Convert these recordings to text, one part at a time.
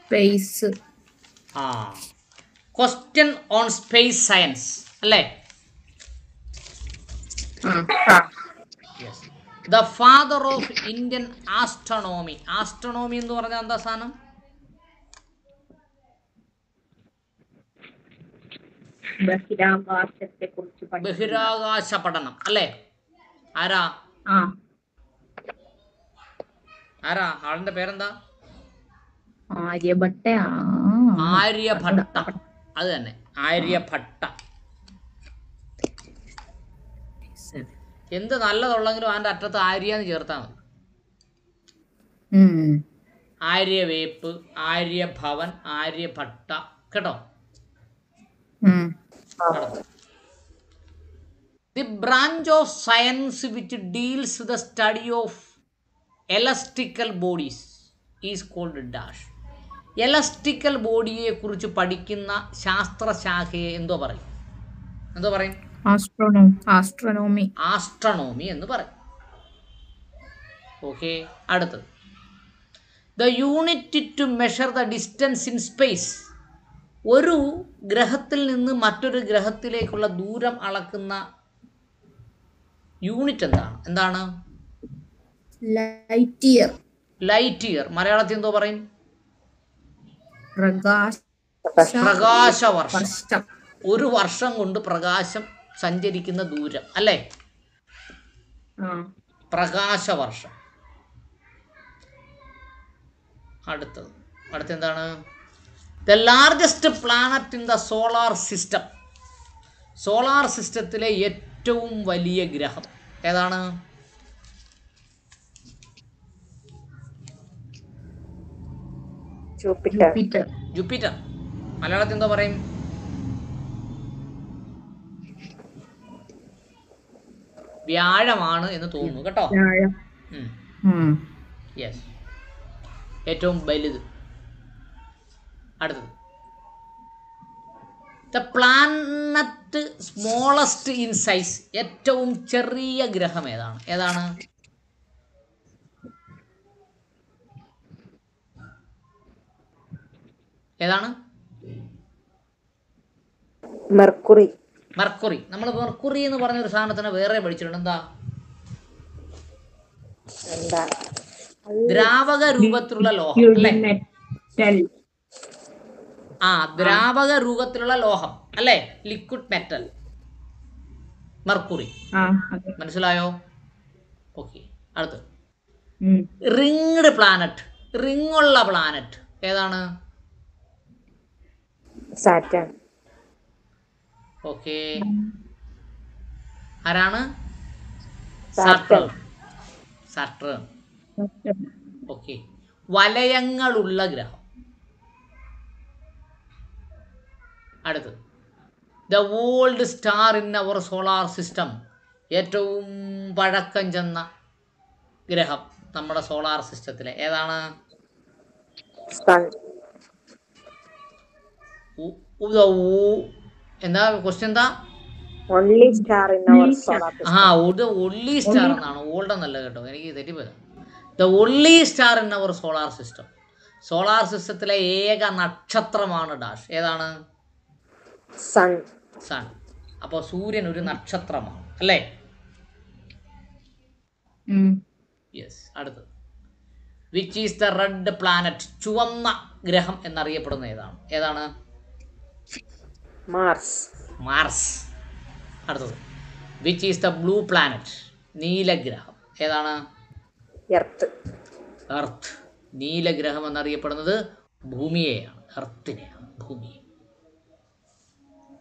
Space. ആ, question on space science അല്ലേ? The father of Indian astronomy. Astronomy എന്ന് പറഞ്ഞാൽ എന്താ സാധനം? ബഹിരാകാശ പഠനം അല്ലേ? ആരാ ആളിന്റെ പേരെന്താ? ആര്യഭട്ട. അത് തന്നെ, ആര്യഭട്ട. എന്ത് നല്ലതുള്ളെങ്കിലും അതിന്റെ അറ്റത്ത് ആര്യാന്ന് ചേർത്താൽ മതി. ആര്യവേപ്പ്, ആര്യഭവൻ, ആര്യഭട്ട, കേട്ടോ? The branch of science which deals with the study of elastical bodies is called dash. എലസ്റ്റിക്കൽ ബോഡിയെ കുറിച്ച് പഠിക്കുന്ന ശാസ്ത്രശാഖയെ എന്തോ പറയും? ആസ്ട്രോണോമി എന്ന് പറയും. ഓക്കെ, അടുത്തത് the unit two measure the distance in space. ഒരു ഗ്രഹത്തിൽ നിന്ന് മറ്റൊരു ഗ്രഹത്തിലേക്കുള്ള ദൂരം അളക്കുന്ന യൂണിറ്റ് എന്താണ്? Light year. മലയാളത്തിൽ എന്തോ പറയും? പ്രകാശവർഷം. ഒരു വർഷം കൊണ്ട് പ്രകാശം സഞ്ചരിക്കുന്ന ദൂരം അല്ലേ? പ്രകാശവർഷം. അടുത്തത് എന്താണ്? The largest planet in the solar system. Solar സിസ്റ്റത്തിലെ ഏറ്റവും വലിയ ഗ്രഹം ഏതാണ്? ജൂപ്പിറ്റർ. മലയാളത്തിൽ എന്തോ പറയും? വ്യാഴമാണ് എന്ന് തോന്നുന്നു കേട്ടോ. യെസ്, ഏറ്റവും വലുത്. അടുത്തത് the planet smallest in size. ഏറ്റവും ചെറിയ ഗ്രഹം ഏതാണ്? മെർക്കുറി. നമ്മൾ മെർക്കുറി എന്ന് പറഞ്ഞ ഒരു സാധനത്തിന് വേറെ പഠിച്ചിട്ടുണ്ട്. എന്താ? ദ്രാവക രൂപത്തിലുള്ള ലോഹം അല്ലേ? ദ്രാവക രൂപത്തിലുള്ള ലോഹം അല്ലേ? Liquid metal, mercury. മനസ്സിലായോ? ഓക്കെ, അടുത്ത് റിംഗ്ഡ് പ്ലാനറ്റ്. റിംഗുള്ള പ്ലാനറ്റ് ഏതാണ്? സാറ്റേൺ. ഓക്കെ, ആരാണ്? സാറ്റേൺ. ഓക്കെ, വലയങ്ങളുള്ള ഗ്രഹം. അടുത്ത് the old star in our solar system. ഏറ്റവും പഴക്കം ചെന്ന ഗ്രഹം നമ്മുടെ സോളാർ സിസ്റ്റത്തിലെ ഏതാണ്? എന്താ ക്വസ്റ്റ്യൻ? എന്താ? Only star in our solar system. Only star എന്നാണ്, ഓൾഡ് എന്നല്ല കേട്ടോ, എനിക്ക് തെറ്റിപ്പോയത്. The only star in our solar system. Solar സിസ്റ്റത്തിലെ ഏക നക്ഷത്രമാണ് ഡാഷ്. ഏതാണ്? സൺ. അപ്പോൾ സൂര്യൻ ഒരു നക്ഷത്രമാണ് അല്ലേ? യെസ്. അടുത്തത് which is the red planet. ചുവന്ന ഗ്രഹം എന്നറിയപ്പെടുന്ന ഏതാണ്? മാർസ്. അടുത്തത് which is the blue planet. നീലഗ്രഹം ഏതാണ്? എർത്ത്. നീലഗ്രഹം എന്നറിയപ്പെടുന്നത് ഭൂമിയെയാണ്, എർത്തിനെയാണ്, ഭൂമിയെ.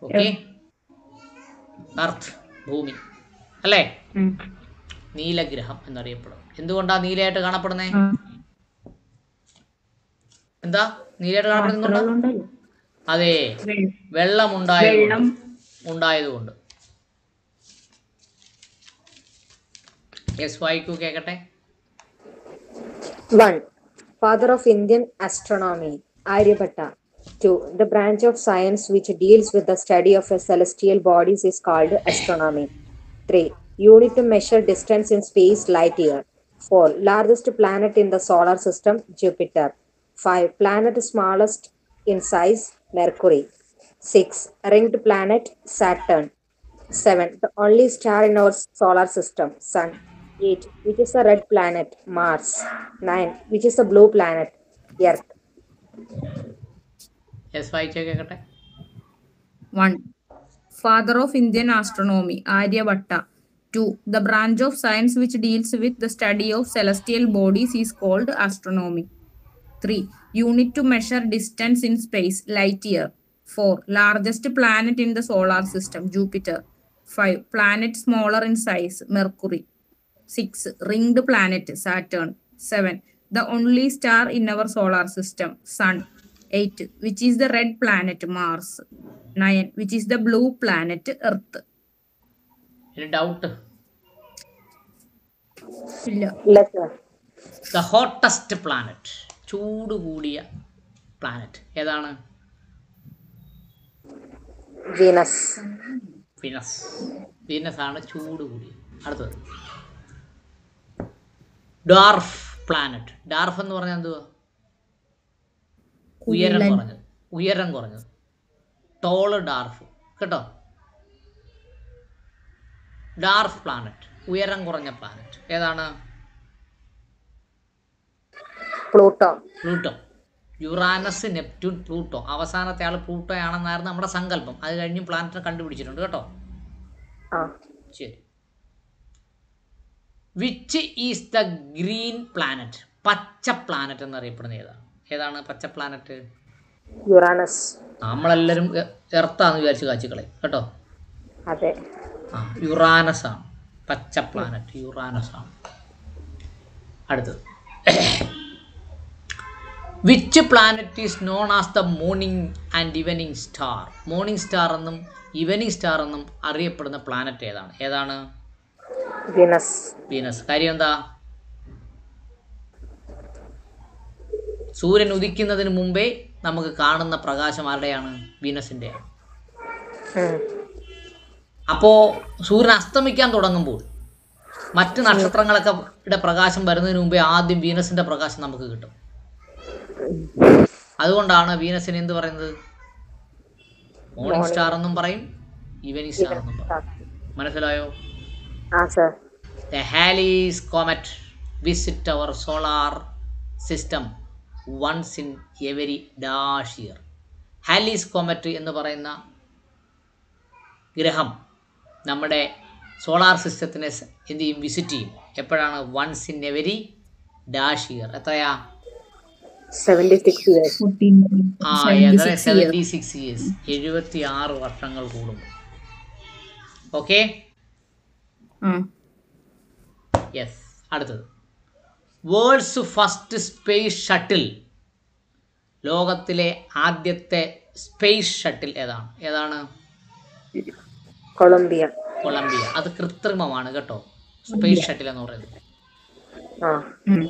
ഓക്കെ, എർത്ത്, ഭൂമി അല്ലേ? നീലഗ്രഹം എന്നറിയപ്പെടും. എന്തുകൊണ്ടാ നീലയായിട്ട് കാണപ്പെടുന്നേ? എന്താ നീലയായിട്ട് കാണപ്പെടുന്നുണ്ടോ? അതെ, വെള്ളം ഉണ്ടായതുകൊണ്ട്. യെസ്, വായിക്കൂ, കേക്കട്ടെ. 1. Father of Indian astronomy, Aryabhatta. 2. The branch of science which deals with the study of celestial bodies is called astronomy. 3. Unit to measure distance in space, light year. 4. Largest planet in the solar system, Jupiter. 5. Planet smallest in size, Mercury. 6. Ringed planet, Saturn. 7. The only star in our solar system, Sun. 8. Which is the red planet, Mars. 9. Which is the blue planet, Earth. Yes വായിച്ചേ കേൾക്കട്ടെ. 1. Father of Indian astronomy, Aryabhatta. 2. The branch of science which deals with the study of celestial bodies is called astronomy. 3. Unit to measure distance in space, light year. 4. Largest planet in the solar system, Jupiter. 5. Planet smaller in size, Mercury. 6. Ringed planet, Saturn. 7. The only star in our solar system, Sun. 8. Which is the red planet, Mars. 9. Which is the blue planet, Earth. ഇനി doubt? ഇല്ല. Yes, sir. The hottest planet, ചൂട് കൂടിയ planet ഏതാണ്? Venus. Venus. Venus ആണ് ചൂട് കൂടിയത്. അടുത്തത് dwarf planet. Dwarf എന്ന് പറഞ്ഞാൽ എന്തുവാ? ഉയരം കുള്ളൻ. കുറഞ്ഞത്. ഉയരം കുറഞ്ഞത്. ടോള് ഡാർഫ് കേട്ടോ. ഡാർഫ് പ്ലാനറ്റ്, ഉയരം കുറഞ്ഞ പ്ലാനറ്റ് ഏതാണ്? Pluto. Pluto. Uranus, Neptune, Pluto. അവസാനത്തെ ആൾ പ്ലൂട്ടോ ആണെന്നായിരുന്നു നമ്മുടെ സങ്കല്പം. അത് കഴിഞ്ഞ് പ്ലാനറ്റിനെ കണ്ടുപിടിച്ചിട്ടുണ്ട് കേട്ടോ. ശരി. Which is the green planet? പച്ച പ്ലാനറ്റ് എന്നറിയപ്പെടുന്ന ഏതാണ്? ഏതാണ് പച്ച പ്ലാനറ്റ്? Uranus. നമ്മളെല്ലാവരും എർത്താന്ന് വിചാരിച്ച് കാച്ചിക്കളയും കേട്ടോ. അതെ. യുറാനസ് ആണ് പച്ച പ്ലാനറ്റ്. യുറാനസ് ആണ്. അടുത്തത് which planet is known as the morning and evening star? Morning star എന്നും ഈവനിങ് സ്റ്റാർ എന്നും അറിയപ്പെടുന്ന പ്ലാനറ്റ് ഏതാണ്? ഏതാണ്? Venus. വീനസ്. കാര്യം എന്താ? സൂര്യൻ ഉദിക്കുന്നതിന് മുമ്പേ നമുക്ക് കാണുന്ന പ്രകാശം ആരുടെയാണ്? വീനസിൻ്റെയാണ്. അപ്പോൾ സൂര്യൻ അസ്തമിക്കാൻ തുടങ്ങുമ്പോൾ മറ്റ് നക്ഷത്രങ്ങളൊക്കെ പ്രകാശം വരുന്നതിന് മുമ്പേ ആദ്യം വീനസിൻ്റെ പ്രകാശം നമുക്ക് കിട്ടും. അതുകൊണ്ടാണ് വീനസിന് എന്ത് പറയുന്നത്? മോർണിംഗ് സ്റ്റാർ എന്നും പറയും, ഈവനിങ് സ്റ്റാർ എന്നും പറയും. മനസ്സിലായോ? The Halley's Comet visit our solar system once in every dash year. Halley's Comet എന്ന് പറയുന്ന ഗ്രഹം നമ്മുടെ സോളാർ സിസ്റ്റത്തിനെ എന്ത് ചെയ്യും? വിസിറ്റ് ചെയ്യും. എപ്പോഴാണ്? Once in every dash year. എത്രയാ? 76 years. 76 years. 76 വർഷങ്ങൾ കൂടുമ്പോൾ. ഓക്കെ. യെസ്. അടുത്തത് വേൾഡ്സ് ഫസ്റ്റ് സ്പേസ് ഷട്ടിൽ. ലോകത്തിലെ ആദ്യത്തെ സ്പേസ് ഷട്ടിൽ ഏതാണ്? ഏതാണ്? കൊളംബിയ. കൊളംബിയ. അത് കൃത്രിമമാണ് കേട്ടോ. സ്പേസ് ഷട്ടിൽ എന്ന് പറയുന്നത്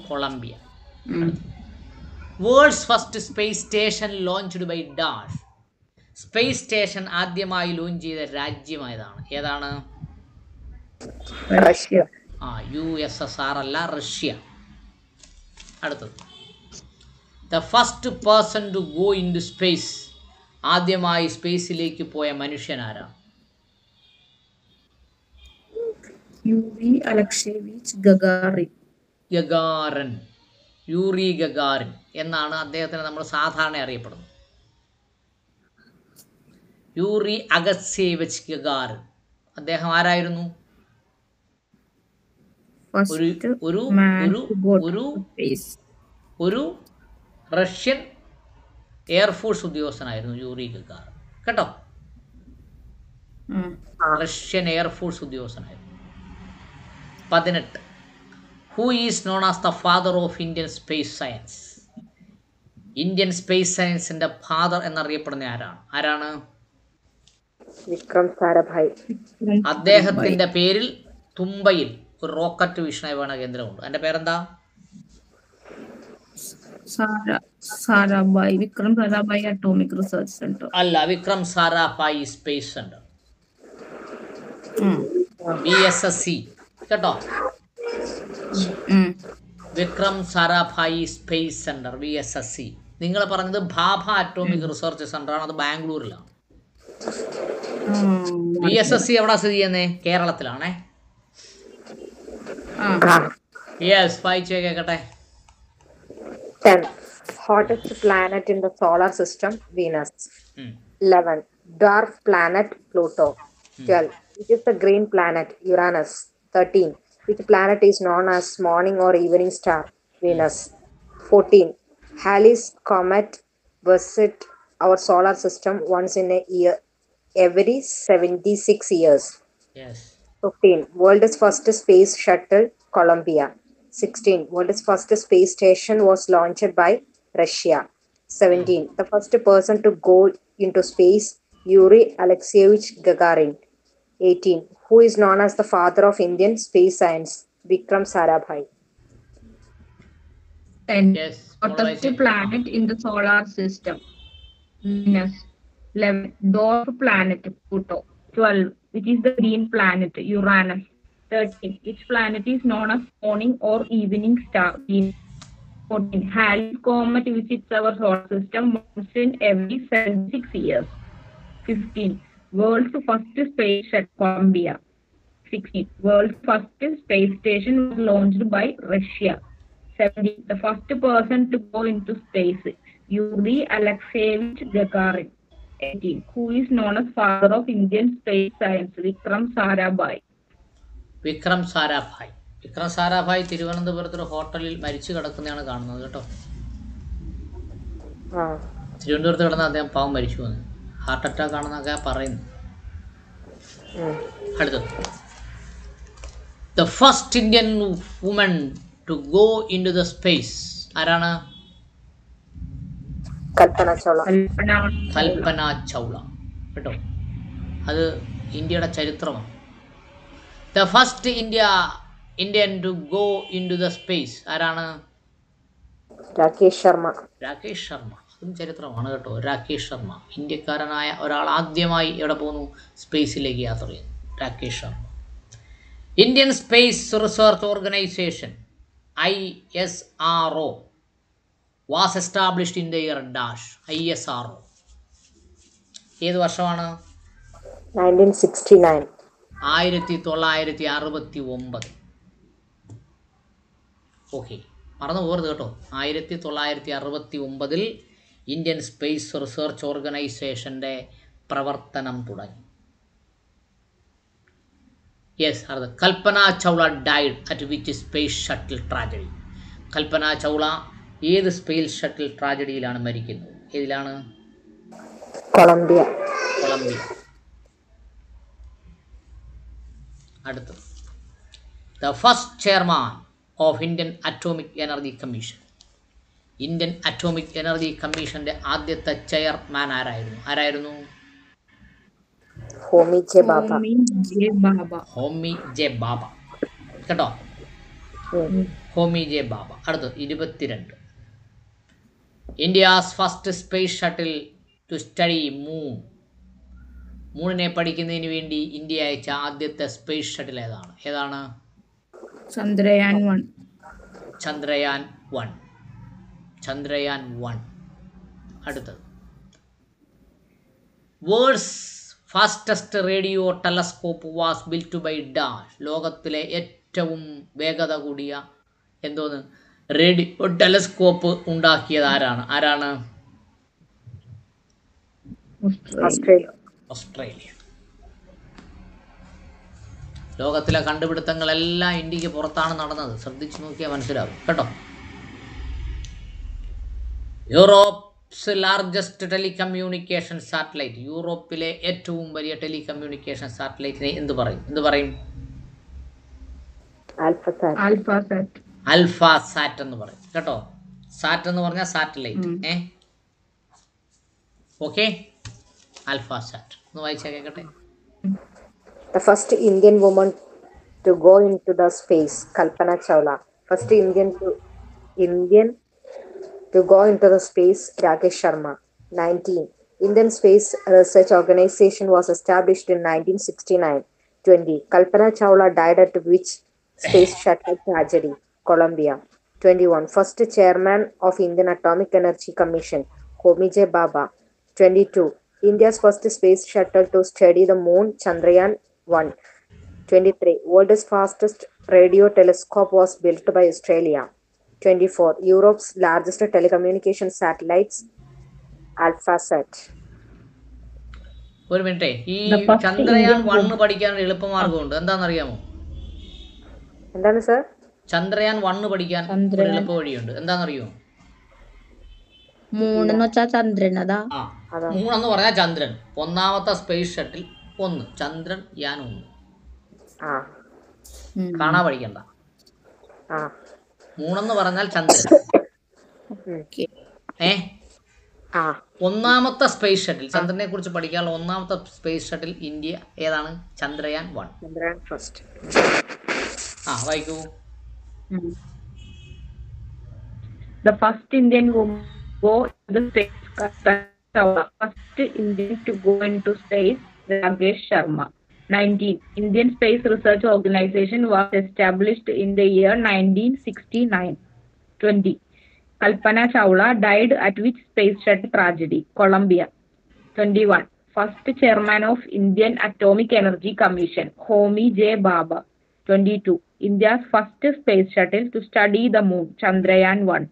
Columbia. World's first space station launched by dash. Space station ആദ്യമായി ലോഞ്ച് ചെയ്ത രാജ്യമായതാണ്? ഏതാണ്? റഷ്യ. USSR അല്ല, റഷ്യ. അടുത്തത് the first person to go into space. ആദ്യമായി സ്പേസിലേക്ക് പോയ മനുഷ്യൻ ആരാണ്? Yuri Alekseyevich Gagarin. Gagarin. Yuri Gagarin എന്നാണ് അദ്ദേഹത്തിന് നമ്മൾ സാധാരണ അറിയപ്പെടുന്നത്. Yuri Alekseyevich Gagarin. അദ്ദേഹം ആരായിരുന്നു? ഒരു റഷ്യൻ എയർഫോഴ്സ് ഉദ്യോഗസ്ഥനായിരുന്നു യൂറി ഗഗാറിൻ കേട്ടോ. റഷ്യൻ എയർഫോഴ്സ് ഉദ്യോഗസ്ഥനായിരുന്നു. 18. Who is known as the father of Indian space science? Indian space സയൻസിന്റെ ഫാദർ എന്നറിയപ്പെടുന്ന ആരാണ്? വിക്രം സാരാഭായ്. അദ്ദേഹത്തിന്റെ പേരിൽ തുമ്പയിൽ ഒരു റോക്കറ്റ് വിക്ഷേപണ കേന്ദ്രമുണ്ട്. അതിന്റെ പേരെന്താ? Sarabhai. Vikram Sarabhai atomic research centre. അല്ല, Vikram Sarabhai space centre, VSSC കേട്ടോ. Vikram Sarabhai space centre VSSC. നിങ്ങൾ പറഞ്ഞത് ഭാഭ അറ്റോമിക് റിസർച്ച് സെന്റർ ആണ്, അത് ബാംഗ്ലൂരിലാണ്. VSSC എവിടെ സ്ഥിതി ചെയ്യുന്നത്? കേരളത്തിലാണേ. യെസ്, വായിച്ചേ കേക്കട്ടെ. 10. Hottest planet in the solar system, Venus. 11. Dwarf planet, Pluto. 12. Which is the green planet, Uranus. 13. Which planet is known as morning or evening star, Venus. 14. Halley's comet visit our solar system once in a year, every 76 years. Yes. 15. World's first space shuttle, Columbia. 16. World's first space station was launched by Russia. 17. The first person to go into space, Yuri Alexeyevich Gagarin. 18. Who is known as the father of Indian space science, Vikram Sarabhai. 10. Yes. Hottest planet in the solar system, Venus. 11. Dwarf planet, Pluto. 12. Which is the green planet, Uranus. 13. Which planet is known as morning or evening star, Venus. 14. Halley's comet visits our solar system once in every 76 years. 15. World's first space shuttle, Columbia. 16. World's first space station was launched by Russia. 17. The first person to go into space, Yuri Alexeyevich Gagarin. 18. Who is known as father of Indian space science, Vikram Sarabhai. Vikram Sarabhai. Vikram Sarabhai തിരുവനന്തപുരത്തൊരു ഹോട്ടലിൽ മരിച്ചു കിടക്കുന്നതാണ് കാണുന്നത് കേട്ടോ. തിരുവനന്തപുരത്ത് കിടന്ന അദ്ദേഹം പാവം മരിച്ചു വന്നു, ഹാർട്ട് അറ്റാക്ക് ആണെന്നൊക്കെ പറയുന്നു. അടുത്തത്, the first Indian woman to go into the space ആരാണ്? Kalpana Chawla. കൽപ്പന ചൗള കേട്ടോ. അത് ഇന്ത്യയുടെ ചരിത്രമാണ്. The first Indian to go into the space ആരാണ്? Rakesh Sharma. രാകേഷ് ശർമ്മ. അതും ചരിത്രമാണ് കേട്ടോ. രാകേഷ് ശർമ്മ ഇന്ത്യക്കാരനായ ഒരാൾ ആദ്യമായി എവിടെ പോകുന്നു? സ്പേസിലേക്ക് യാത്ര ചെയ്യുന്നു. Rakesh Sharma. Indian space research organisation ISRO was established in the year dash. ISRO ഏത് വർഷമാണ്? 1969. 1969. ഓക്കെ, മറന്നു പോകരുത് കേട്ടോ. 1969 ഇന്ത്യൻ സ്പേസ് റിസർച്ച് ഓർഗനൈസേഷൻ്റെ പ്രവർത്തനം തുടങ്ങി. യെസ്, അത് Kalpana Chawla died at which space shuttle tragedy. Kalpana Chawla ഏത് സ്പേസ് ഷട്ടിൽ ട്രാജഡിയിലാണ് മരിക്കുന്നത്? ഏതിലാണ്? Columbia. കൊളംബിയ. അടുത്തത്, the first chairman of Indian atomic energy commission. Indian atomic energy കമ്മീഷന്റെ ആദ്യത്തെ ചെയർമാൻ ആരായിരുന്നു? Homi J. Bhabha. Homi J Bhabha കേട്ടോ. ഹോമി ജെ ബാബ. അടുത്തത് 22. India's first space shuttle to study moon. മൂണിനെ പഠിക്കുന്നതിന് വേണ്ടി ഇന്ത്യ അയച്ച ആദ്യത്തെ സ്പേസ് ഷട്ടിൽ ഏതാണ്? Chandrayaan 1. ചന്ദ്രയാൻ 1. ചന്ദ്രയാൻ 1. അടുത്തത്, world's fastest radio telescope was built by dash. ലോകത്തിലെ ഏറ്റവും വേഗത കൂടിയ റേഡിയോ ടെലസ്കോപ്പ് ഉണ്ടാക്കിയത് ആരാണ്? ഓസ്ട്രേലിയ. ലോകത്തിലെ കണ്ടുപിടുത്തങ്ങളെല്ലാം ഇന്ത്യക്ക് പുറത്താണ് നടന്നത്. ശ്രദ്ധിച്ചു നോക്കിയാൽ മനസ്സിലാവും കേട്ടോ. യൂറോപ്സ് ലാർജസ്റ്റ് ടെലികമ്മ്യൂണിക്കേഷൻ സാറ്റലൈറ്റ്. യൂറോപ്പിലെ ഏറ്റവും വലിയ ടെലികമ്മ്യൂണിക്കേഷൻ സാറ്റലൈറ്റിനെ എന്ത് പറയും? ആൽഫ സാറ്റ് എന്ന് പറയും കേട്ടോ. സാറ്റ് എന്ന് പറഞ്ഞാൽ സാറ്റലൈറ്റ്. ഓക്കെ, ആൽഫ സാറ്റ് ഒന്ന് വായിച്ചാൽ കേൾക്കട്ടെ. The first Indian woman to go into the space, Kalpana Chawla. First Indian to go into the space, Rakesh Sharma. 19. Indian Space Research Organization was established in 1969. 20. Kalpana Chawla died at which space shuttle tragedy? Columbia. 21. First Chairman of Indian Atomic Energy Commission, Homi J. Bhabha. 22. India's first space shuttle to study the moon, Chandrayaan 1. 23. World's fastest radio telescope was built by Australia. 24. Europe's largest telecommunication satellites, AlphaSat. ഒരു മിനിറ്റേ, ഈ The first Chandrayaan Indian 1 പഠിക്കാനുള്ള എളുപ്പമാർഗമുണ്ട്. എന്താണെന്നറിയാമോ? എന്താണ് sir? Chandrayaan 1 പഠിക്കാൻ ഒരു എളുപ്പ വഴിയുണ്ട്. എന്താണെന്നറിയോ? മൂന്നെന്ന് വെച്ചാ ചന്ദ്രൻ. അതാ ആ, 3 എന്ന് പറഞ്ഞാൽ ചന്ദ്രൻ. ഒന്നാമത്തെ സ്പേസ് ഷട്ടിൽ 1, ചന്ദ്രൻ യാൻ 1. ആ കാണാ പഠിക്കണ്ട. ആ 3 എന്ന് പറഞ്ഞാൽ ചന്ദ്രൻ. ആ ഒന്നാമത്തെ സ്പേസ് ഷട്ടിൽ, ചന്ദ്രനെ കുറിച്ച് പഠിക്കാനുള്ള ഒന്നാമത്തെ സ്പേസ് ഷട്ടിൽ ഇന്ത്യ ഏതാണ്? ചന്ദ്രയാൻ 1. ചന്ദ്രയാൻ ഫസ്റ്റ്. വായിക്കൂ. The first Indian woman go to the space, first Indian to go into space, Rakesh Sharma. 19. Indian Space Research Organization was established in the year 1969. 20. Kalpana Chawla died at which space shuttle tragedy? Columbia. 21. First Chairman of Indian Atomic Energy Commission, Homi J. Bhabha. 22. India's first space shuttle to study the moon, Chandrayaan 1.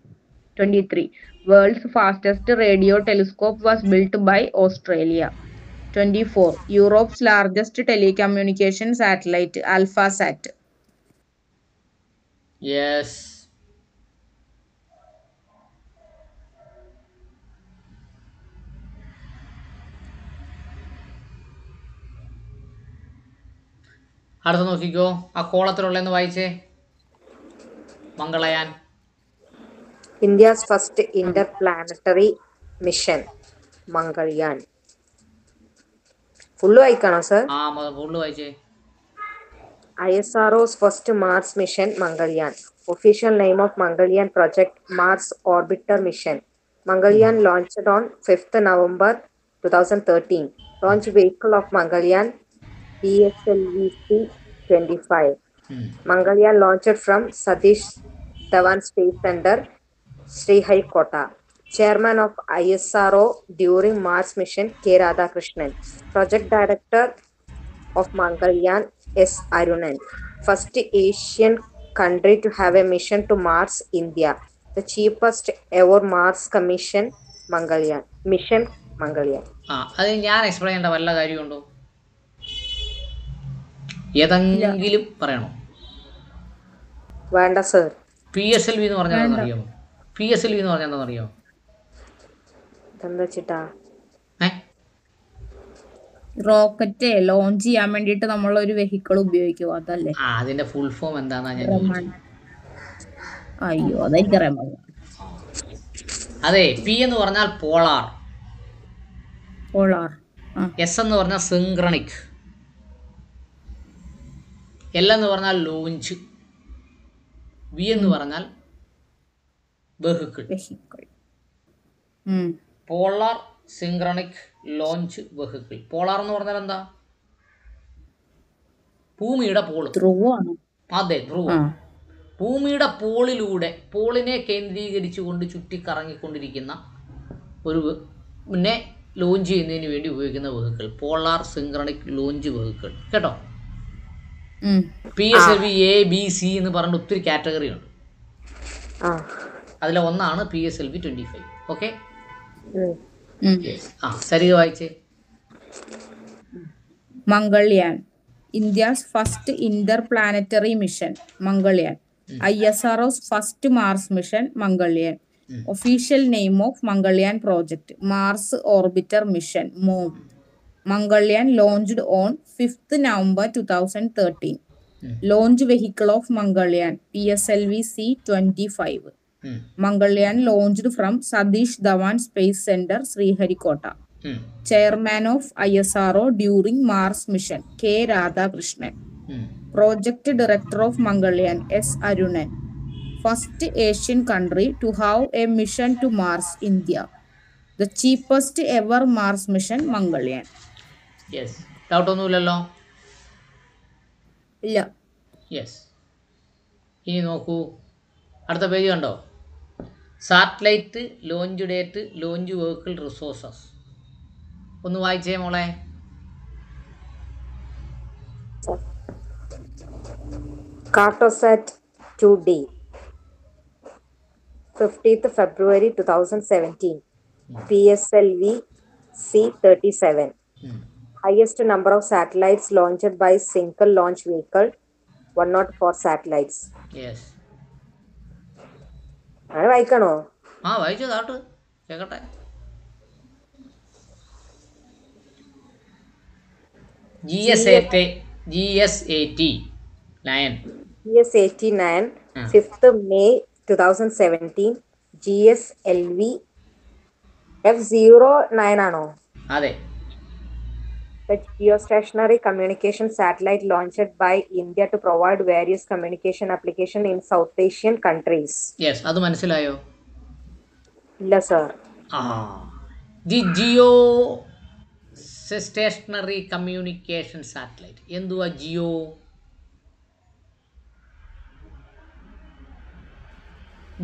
23. World's fastest radio telescope was built by Australia. 24. Europe's largest telecommunication satellite, AlphaSat. Yes. അടുത്ത നോക്കിക്കോ, ആ കോളത്തിലുള്ളതെന്ന് വായിച്ചേ. Mangalyaan. India's first interplanetary mission, Mangalyaan. Full വായിക്കണോ sir? Full വായിച്ചേ. ISRO's first Mars mission, Mangalyaan. Official name of Mangalyaan project, Mars Orbiter Mission. Mangalyaan launched on 5th November 2013. Launch vehicle of Mangalyaan, PSLV-25. Mangalyaan launched from Satish Dhawan Space Center, Sriharikota. Chairman of ISRO during Mars mission, K. Radhakrishnan. Project Director of Mangalyaan, S. Arunan. First Asian country to have a mission to Mars, India. The cheapest ever Mars commission, Mangalyaan. Mission, Mangalyaan. അത് ഞാൻ explain ചെയ്യേണ്ട വല്ല കാര്യമുണ്ടോ? ഏതെങ്കിലും പറയണോ? വേണ്ട sir. PSLV എന്ന് പറഞ്ഞാൽ എന്താണെന്നറിയാമോ? PSLV എന്ന് പറഞ്ഞാൽ എന്താണെന്നറിയാമോ? എന്താ വെച്ചിട്ടാ? റോക്കറ്റ് ലോഞ്ച് ചെയ്യാൻ വേണ്ടിട്ട് നമ്മളൊരു വെഹിക്കിൾ ഉപയോഗിക്കും, അതല്ലേ? അതിന്റെ ഫുൾ ഫോം എന്താന്നാ ഞാൻ ചോദിച്ചത്. അയ്യോ, അതെനിക്കറിയാൻ പാടില്ല. അതെ, P എന്ന് പറഞ്ഞാൽ പോളാർ, S എന്ന് പറഞ്ഞാൽ സിങ്ക്രണിക്, L എന്ന് പറഞ്ഞാൽ ലോഞ്ച്, V എന്ന് പറഞ്ഞാൽ vehicle. Polar, synchronic, launch, vehicle. Polar എന്ന് പറഞ്ഞാൽ എന്താ? ഭൂമിയുടെ പോള്. അതെ, ധ്രുവം. ഭൂമിയുടെ പോളിനെ കേന്ദ്രീകരിച്ചുകൊണ്ട് ചുറ്റിക്കറങ്ങിക്കൊണ്ടിരിക്കുന്ന ഒരു പിന്നെ ലോഞ്ച് ചെയ്യുന്നതിന് വേണ്ടി ഉപയോഗിക്കുന്ന vehicle, polar synchronic launch vehicle. കേട്ടോ? PSLV A, B, C എന്ന് പറഞ്ഞിട്ട് ഒത്തിരി കാറ്റഗറി ഉണ്ട്. അതിലെ ഒന്നാണ് PSLV-25. ഓക്കെ, സരിക വായിച്ചേ. Mangalyaan, India's first interplanetary mission, Mangalyaan. ISRO's first Mars mission, Mangalyaan. Official name of Mangalyaan project, Mars Orbiter Mission, MOM. Mangalyaan launched on 5th November 2013. Launch vehicle of Mangalyaan, PSLV-C-25. Mangalyaan launched from Satish Dhawan Space Center, Sriharikota. Chairman of ISRO during Mars mission, K. Radhakrishnan. Project Director of Mangalyaan, S. Arunan. First Asian country to have a mission to Mars, India. The cheapest ever Mars mission, Mangalyaan. Yes, ഡൗട്ടൊന്നുമില്ലല്ലോ? ഇല്ല. Yes. ഇനി നോക്കൂ, അടുത്ത page കണ്ടോ? Satellite launch date, launch vehicle resources. ഒന്ന് വായിച്ചേ മോളെ. Cartosat 2D, 15th February 2017. PSLV C-37. Highest number of satellites launched by single launch vehicle, 104 satellites. Yes. അങ്ങനെ വായിക്കണോ? വായിച്ചു താട്ട് കേക്കട്ടെ. GS-80 9. GS-89, 5th May 2017. GSLV F09 ആണോ? അതെ. The geostationary communication satellite launched by India to provide various communication application in South Asian countries. Yes, അത് മനസ്സിലായോ? ഇല്ല sir. The geostationary communication satellite. എന്തുവാ geo?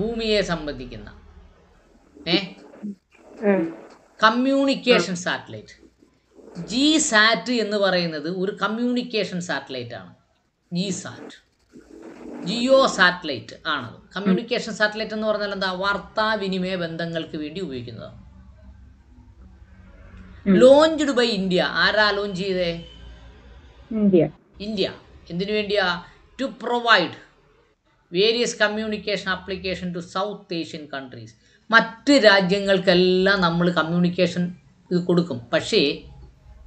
ഭൂമിയെ സംബന്ധിക്കുന്ന കമ്മ്യൂണിക്കേഷൻ സാറ്റലൈറ്റ്. ജി സാറ്റ് എന്ന് പറയുന്നത് ഒരു കമ്മ്യൂണിക്കേഷൻ സാറ്റലൈറ്റ് ആണ്. ജി സാറ്റ് ജിയോ സാറ്റലൈറ്റ് ആണത്. കമ്മ്യൂണിക്കേഷൻ സാറ്റലൈറ്റ് എന്ന് പറഞ്ഞാൽ എന്താ? വാർത്താവിനിമയ ബന്ധങ്ങൾക്ക് വേണ്ടി ഉപയോഗിക്കുന്നതാണ്. Launched by India. ആരാ ലോഞ്ച് ചെയ്തേ? ഇന്ത്യ. എന്തിനു വേണ്ടിയാ? To provide various communication application to South Asian countries. മറ്റ് രാജ്യങ്ങൾക്കെല്ലാം നമ്മൾ കമ്മ്യൂണിക്കേഷൻ ഇത് കൊടുക്കും. പക്ഷേ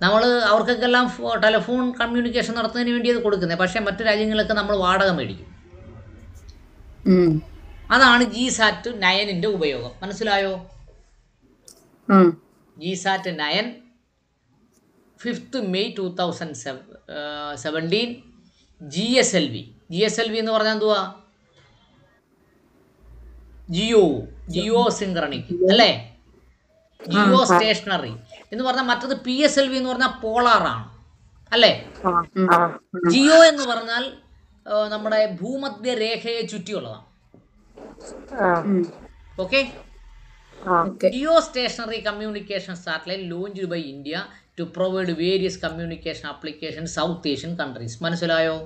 നമ്മൾ അവർക്കൊക്കെല്ലാം ടെലിഫോൺ കമ്മ്യൂണിക്കേഷൻ നടത്തുന്നതിന് വേണ്ടി അത് കൊടുക്കുന്നത്. പക്ഷേ മറ്റു രാജ്യങ്ങളിലൊക്കെ നമ്മൾ വാടക മേടിക്കും. അതാണ് ജി സാറ്റ് 9ന്റെ ഉപയോഗം. മനസ്സിലായോ? ജി സാറ്റ് 9, 5th May 2017. GSLV. GSLV എന്ന് പറഞ്ഞാൽ എന്തുവാ? ജിയോ സിങ്ക്രണിക് അല്ലേ? ജിയോ സ്റ്റേഷണറി എന്ന് പറഞ്ഞാൽ. മറ്റത് PSLV എന്ന് പറഞ്ഞാൽ പോളാറാണ് അല്ലേ? ജിയോ എന്ന് പറഞ്ഞാൽ നമ്മുടെ ഭൂമധ്യ രേഖയെ ചുറ്റിയുള്ളതാണ്. Okay. Geostationary communication satellite launched by India to provide various communication application South Asian countries. മനസ്സിലായോ?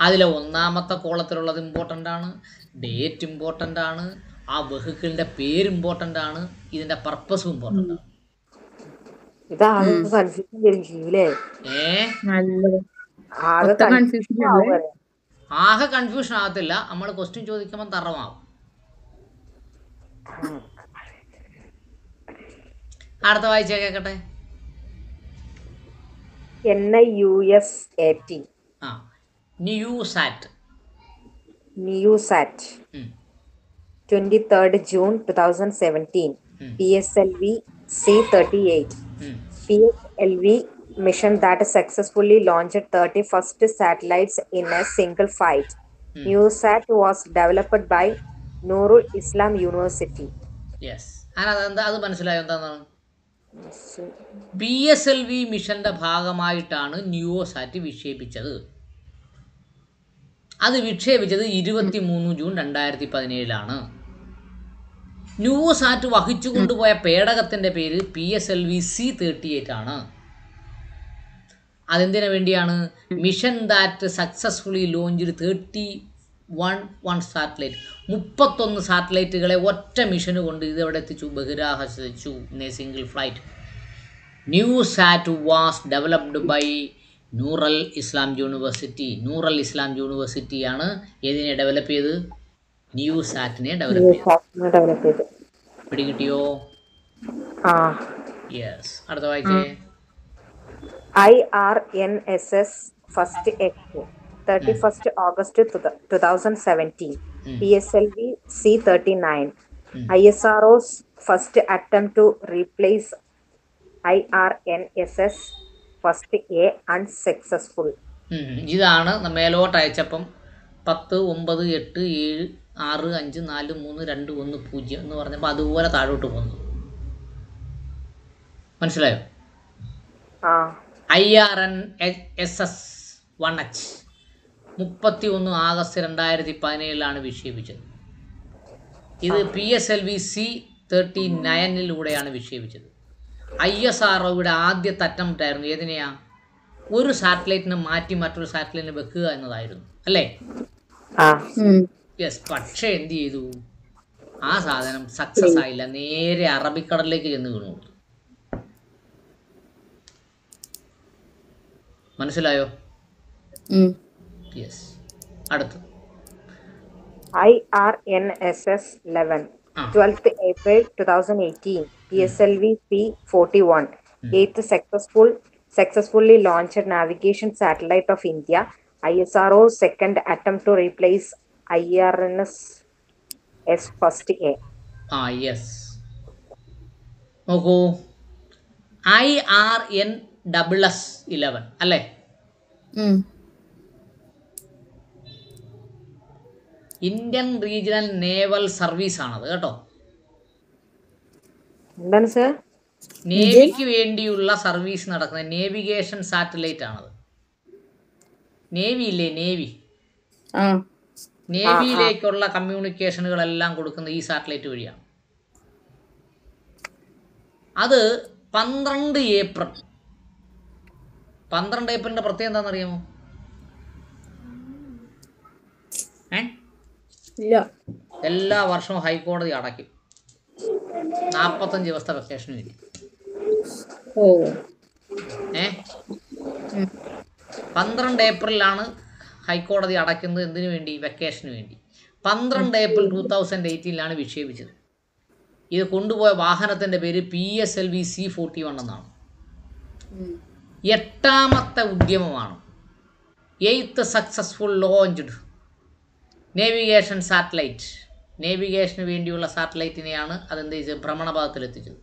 അതിലെ ഒന്നാമത്തെ കോളത്തിലുള്ളത് ഇമ്പോർട്ടൻ്റ് ആണ്. ഡേറ്റ് ഇമ്പോർട്ടൻ്റ് ആണ്. ആ വെഹിക്കിളിന്റെ പേര് ഇമ്പോർട്ടൻ്റ് ആണ്. ഇതിന്റെ പർപ്പസും ഇമ്പോർട്ടൻ്റ് ആണ്. ആകെ കൺഫ്യൂഷൻ ആകത്തില്ല. നമ്മൾ ക്വസ്റ്റ്യൻ ചോദിക്കുമ്പോൾ തറവാകും. അടുത്ത വായിച്ചേ കേക്കട്ടെ. NIUSAT. NIUSAT 23rd June 2017. PSLV C-38. PSLV mission that successfully launched 31st satellites in a single flight. NIUSAT was developed by Nurul Islam University. Yes. അത് മനസ്സിലായോ എന്താണെന്നാണ്? PSLV മിഷന്റെ ഭാഗമായിട്ടാണ് ന്യൂസാറ്റ് വിക്ഷേപിച്ചത്. അത് വിക്ഷേപിച്ചത് 23 ജൂൺ 2017. ന്യൂസാറ്റ് വഹിച്ചു കൊണ്ടുപോയ പേടകത്തിൻ്റെ പേര് PSLV C-38 ആണ്. അതെന്തിനു വേണ്ടിയാണ്? Mission that successfully launched 31 satellite. 31 സാറ്റലൈറ്റുകളെ ഒറ്റ മിഷന് കൊണ്ട് ഇതെവിടെ എത്തിച്ചു? ബഹിരാകാശത്തെത്തിച്ചു in a single flight. NIUSAT was developed by Noorul Islam university. നൂറൽ ഇസ്ലാം യൂണിവേഴ്സിറ്റിയാണ് ഏതിനെ ഡെവലപ്പ് ചെയ്ത്? ന്യൂസാറ്റിനെ ഡെവലപ്പ് ചെയ്ത്. പിടികിട്ടിയോ? യെസ്. അടുത്ത വായിച്ചേ. IRNSS First Echo 31st August 2017. PSLV C-39. ISRO's first attempt to replace IRNSS First A unsuccessful. ഇതാണ് മേലോട്ട് അയച്ചപ്പം 10, 9, 8, 7, 6, 5, 4, 3, 2, 1, 0 എന്ന് പറഞ്ഞപ്പോൾ അതുപോലെ താഴോട്ട് പോകുന്നു. മനസ്സിലായോ? IRNSS 1H 31 August 2017 വിക്ഷേപിച്ചത്. ഇത് PSLV C-39 വിക്ഷേപിച്ചത്. ISROയുടെ ആദ്യത്തെ അറ്റംപ്റ്റ് ആയിരുന്നു. ഏതിനെയാ? ഒരു സാറ്റലൈറ്റിനെ മാറ്റി മറ്റൊരു സാറ്റലൈറ്റിനെ വെക്കുക എന്നതായിരുന്നു, അല്ലേ? യെസ്. പക്ഷേ എന്ത് ചെയ്തു? ആ സാധനം സക്സസ് ആയില്ല. നേരെ അറബിക്കടലിലേക്ക് ചെന്ന് വീണു. മനസ്സിലായോ? യെസ്. അടുത്ത് IRNSS 11 12th April 2018 PSLV C-41 8th successfully launched navigation satellite of India. ISRO's second attempt to replace IRNSS first A. Yes. നോക്കൂ, IRNSS 11 അല്ലേ? ഇന്ത്യൻ റീജിയണൽ നേവൽ സർവീസ് ആണത് കേട്ടോ. എന്താണ് സർ? നേവിക്ക് വേണ്ടിയുള്ള സർവീസ് നടക്കുന്ന നേവിഗേഷൻ സാറ്റലൈറ്റ് ആണത്. Navy ഇല്ലേ, navy, നേവിയിലേക്കുള്ള കമ്മ്യൂണിക്കേഷനുകളെല്ലാം കൊടുക്കുന്ന ഈ സാറ്റലൈറ്റ് വഴിയാണ്. അത് 12 ഏപ്രിൽ 12 ഏപ്രിലിൻ്റെ പ്രത്യേകം എന്താണെന്നറിയാമോ? എല്ലാ വർഷവും ഹൈക്കോടതി അടയ്ക്കും 45 ദിവസത്തെ വെക്കേഷന് വേണ്ടി. 12 ഏപ്രിലാണ് ഹൈക്കോടതി അടയ്ക്കുന്നത്. എന്തിനു വേണ്ടി? വെക്കേഷന് വേണ്ടി. 12 ഏപ്രിൽ 2018 വിക്ഷേപിച്ചത്. ഇത് കൊണ്ടുപോയ വാഹനത്തിൻ്റെ പേര് PSLV C-41 എന്നാണ്. 8ാമത്തെ ഉദ്യമമാണ്. 8th successful launched navigation satellite. നേവിഗേഷന് വേണ്ടിയുള്ള സാറ്റലൈറ്റിനെയാണ് അതെന്ത് ചെയ്തത്? ഭ്രമണപഥത്തിലെത്തിച്ചത്.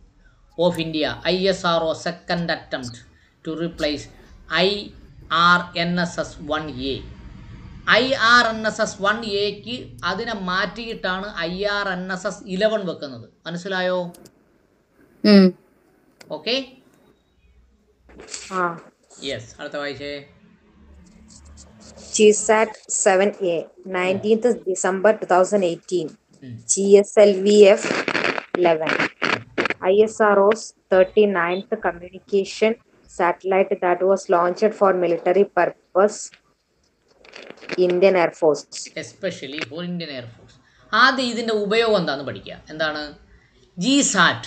Of India ISRO second attempt to replace IRNSS 1A. IRNSS 1Aക്ക് അതിനെ മാറ്റിയിട്ടാണ് IRNSS 11 വെക്കുന്നത്. മനസ്സിലായോ? ഓക്കെ. യെസ്. അടുത്ത വായിച്ചേ. GSAT 7A 19th December 2018 GSLV-F 11 ISRO's 39th communication satellite that was launched for military purpose Indian Air Force. Especially for Indian air force. ആദ്യം ഇതിൻ്റെ ഉപയോഗം എന്താണെന്ന് പഠിക്കുക. എന്താണ് GSAT?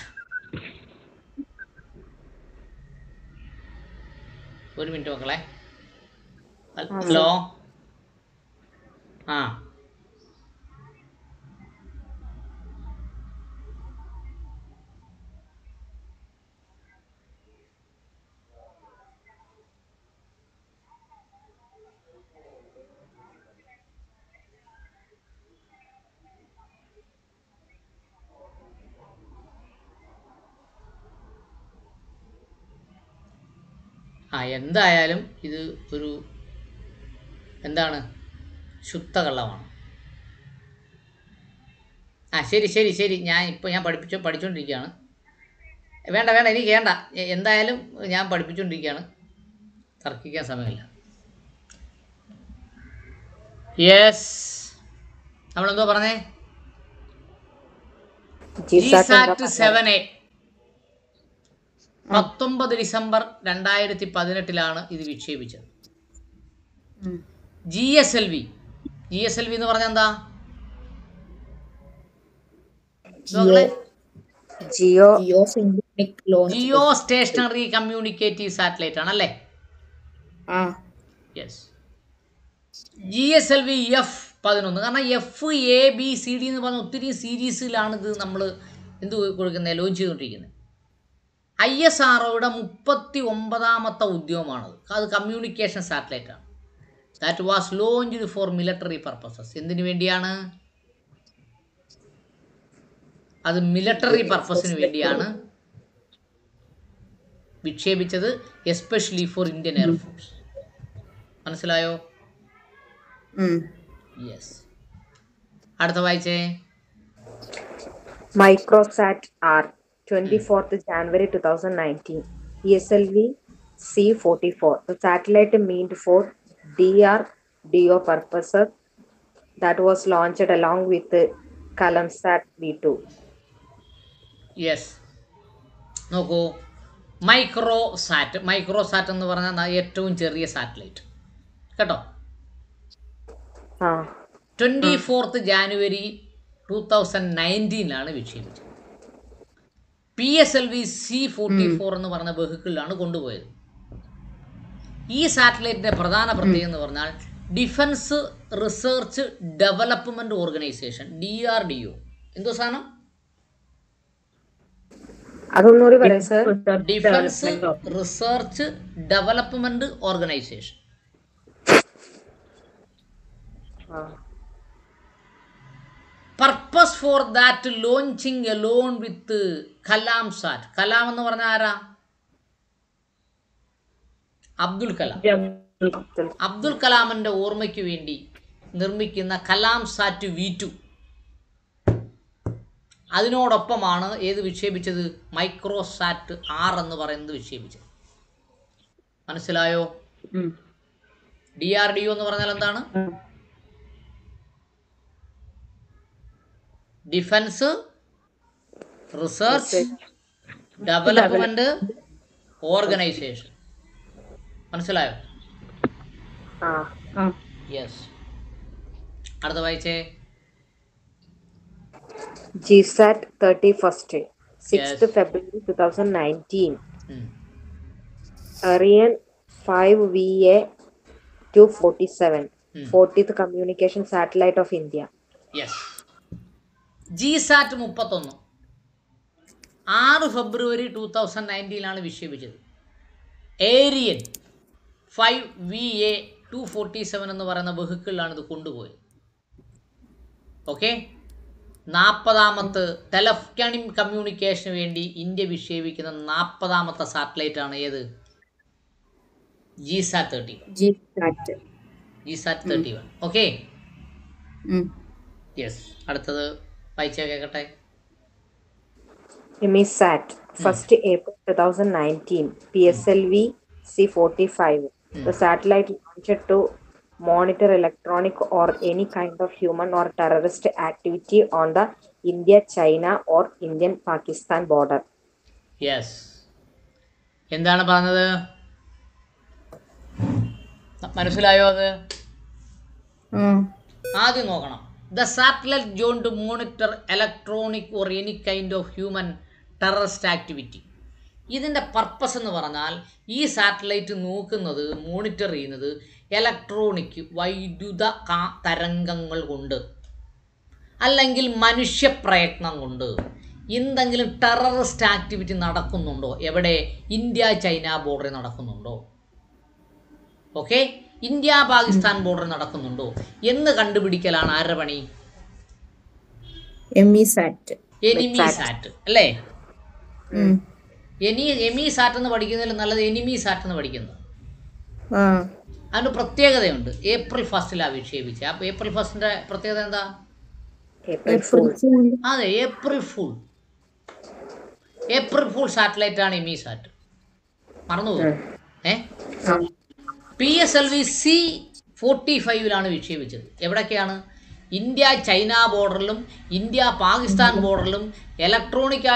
ഒരു മിനിറ്റ് മക്കളെ. ഹലോ. എന്തായാലും ഇത് ഒരു എന്താണ് ശുദ്ധ കള്ളമാണ്. ശരി ശരി ശരി. ഞാൻ പഠിച്ചുകൊണ്ടിരിക്കുകയാണ്. വേണ്ട എനിക്ക് വേണ്ട. എന്തായാലും ഞാൻ പഠിപ്പിച്ചുകൊണ്ടിരിക്കുകയാണ്. തർക്കിക്കാൻ സമയമില്ല. യെസ്. നമ്മളെന്തോ പറഞ്ഞേ? GSAT 7A 19 ഡിസംബർ 2018 ഇത് വിക്ഷേപിച്ചത്. GSLV എന്ന് പറഞ്ഞാൽ എന്താ? ജിയോ സ്റ്റേഷനറി കമ്മ്യൂണിക്കേറ്റീവ് സാറ്റലൈറ്റ് ആണല്ലേ? യെസ്. GSLV F-11 കാരണം FABCD എന്ന് പറഞ്ഞ ഒത്തിരി സീരീസിലാണ് ഇത് നമ്മൾ എന്ത് കൊടുക്കുന്നത്, ലോഞ്ച് ചെയ്തുകൊണ്ടിരിക്കുന്നത്. ISROയുടെ 39ാമത്തെ ഉദ്യമമാണത്. അത് കമ്മ്യൂണിക്കേഷൻ സാറ്റലൈറ്റ് ആണ്. That was launched four military purposes. എന്തിനു വേണ്ടിയാണ്? അത് മിലിറ്ററി പർപ്പസിന് വേണ്ടിയാണ് വിക്ഷേപിച്ചത്, എസ്പെഷ്യലി ഫോർ ഇന്ത്യൻ എയർഫോഴ്സ്. മനസ്സിലായോ? യെസ്. അടുത്ത വായിച്ചേ. Microsat R 24th January 2019 PSLV C-44. The satellite meant for DR DO purposes that was launched along with the Kalamsat V2. Yes, നോക്കൂ, Microsat എന്ന് പറഞ്ഞാൽ ഏറ്റവും ചെറിയ സാറ്റലൈറ്റ് കേട്ടോ. 24 ജാനുവരി 2019 വിക്ഷേപിച്ചത്. PSLV C-44 എന്ന് പറഞ്ഞ വെഹിക്കിളിലാണ് കൊണ്ടുപോയത്. ഈ സാറ്റലൈറ്റിൻ്റെ പ്രധാന പ്രത്യേകത എന്ന് പറഞ്ഞാൽ defence research development organisation, DRDO. എന്തോ സാധനം? അതൊന്നുകൂടി പറയാം sir. Defence research development organisation. Purpose for that launching along with Kalam sat. Kalam എന്ന് പറഞ്ഞ ആരാ? അബ്ദുൽ കലാം. അബ്ദുൽ കലാമിന്റെ ഓർമ്മയ്ക്ക് വേണ്ടി നിർമ്മിക്കുന്ന കലാം സാറ്റ് V2. അതിനോടൊപ്പമാണ് ഏത് വിക്ഷേപിച്ചത്? മൈക്രോസാറ്റ് 6 എന്ന് പറയുന്നത് വിക്ഷേപിച്ചത്. മനസ്സിലായോ? DRDO എന്ന് പറഞ്ഞാൽ എന്താണ്? Defence research development organisation. മനസ്സിലായോ? യെസ്. അടുത്ത വായിച്ചേ. GSAT 31st 6th February 2019. Ariane 5VA 247 40th communication satellite of India. Yes. GSAT 31 6 ഫെബ്രുവരി 2019 വിക്ഷേപിച്ചത്. ഏരിയൻ 5VA 247 എന്ന് പറയുന്ന വെഹിക്കിളിലാണ് ഇത് കൊണ്ടുപോയത്. ഓക്കെ. 40ാമത്തെ ടെലഫോണിക് കമ്മ്യൂണിക്കേഷന് വേണ്ടി ഇന്ത്യ വിക്ഷേപിക്കുന്ന 40ാമത്തെ സാറ്റലൈറ്റ് ആണ് ഏത്? GSAT 31. ഓക്കെ. യെസ്. അടുത്തത് വായിച്ചാൽ കേൾക്കട്ടെ. EMISAT 1st April 2019 PSLV C-45. The satellite launched to monitor electronic or any kind of human or terrorist activity on the India-China or Indian-Pakistan border. Yes. എന്താണ് പറഞ്ഞത്? മനസ്സിലായോ? അത് ആദ്യം നോക്കണം. The satellite joined to monitor electronic or any kind of human terrorist activity. ഇതിൻ്റെ purpose എന്ന് പറഞ്ഞാൽ ഈ സാറ്റലൈറ്റ് നോക്കുന്നത്, മോണിറ്റർ ചെയ്യുന്നത് ഇലക്ട്രോണിക് വൈദ്യുത തരംഗങ്ങൾ കൊണ്ട് അല്ലെങ്കിൽ മനുഷ്യപ്രയത്നം കൊണ്ട് എന്തെങ്കിലും ടെററിസ്റ്റ് ആക്ടിവിറ്റി നടക്കുന്നുണ്ടോ, എവിടെ? ഇന്ത്യ ചൈന ബോർഡറിൽ നടക്കുന്നുണ്ടോ, ഓക്കെ, ഇന്ത്യ പാകിസ്ഥാൻ ബോർഡറിൽ നടക്കുന്നുണ്ടോ എന്ന് കണ്ടുപിടിക്കലാണ് ആരുടെ പണി? എമിസാറ്റ് അല്ലേ? എമിസാറ്റ് എന്ന് പഠിക്കുന്നതിൽ നല്ലത് എനിമിസാറ്റ് എന്ന് പഠിക്കുന്നത്. അതിന് പ്രത്യേകതയുണ്ട്. April 1 വിക്ഷേപിച്ചത്. അപ്പോൾ April 1 പ്രത്യേകത എന്താ? അതെ, ഏപ്രിൽ ഫൂൾ സാറ്റലൈറ്റ് ആണ് എമിസാറ്റ്. മറന്നുപോകും. PSLV C-45 വിക്ഷേപിച്ചത്. എവിടൊക്കെയാണ്? ഇന്ത്യ ചൈന ബോർഡറിലും ഇന്ത്യ പാകിസ്ഥാൻ ബോർഡറിലും ഇലക്ട്രോണിക്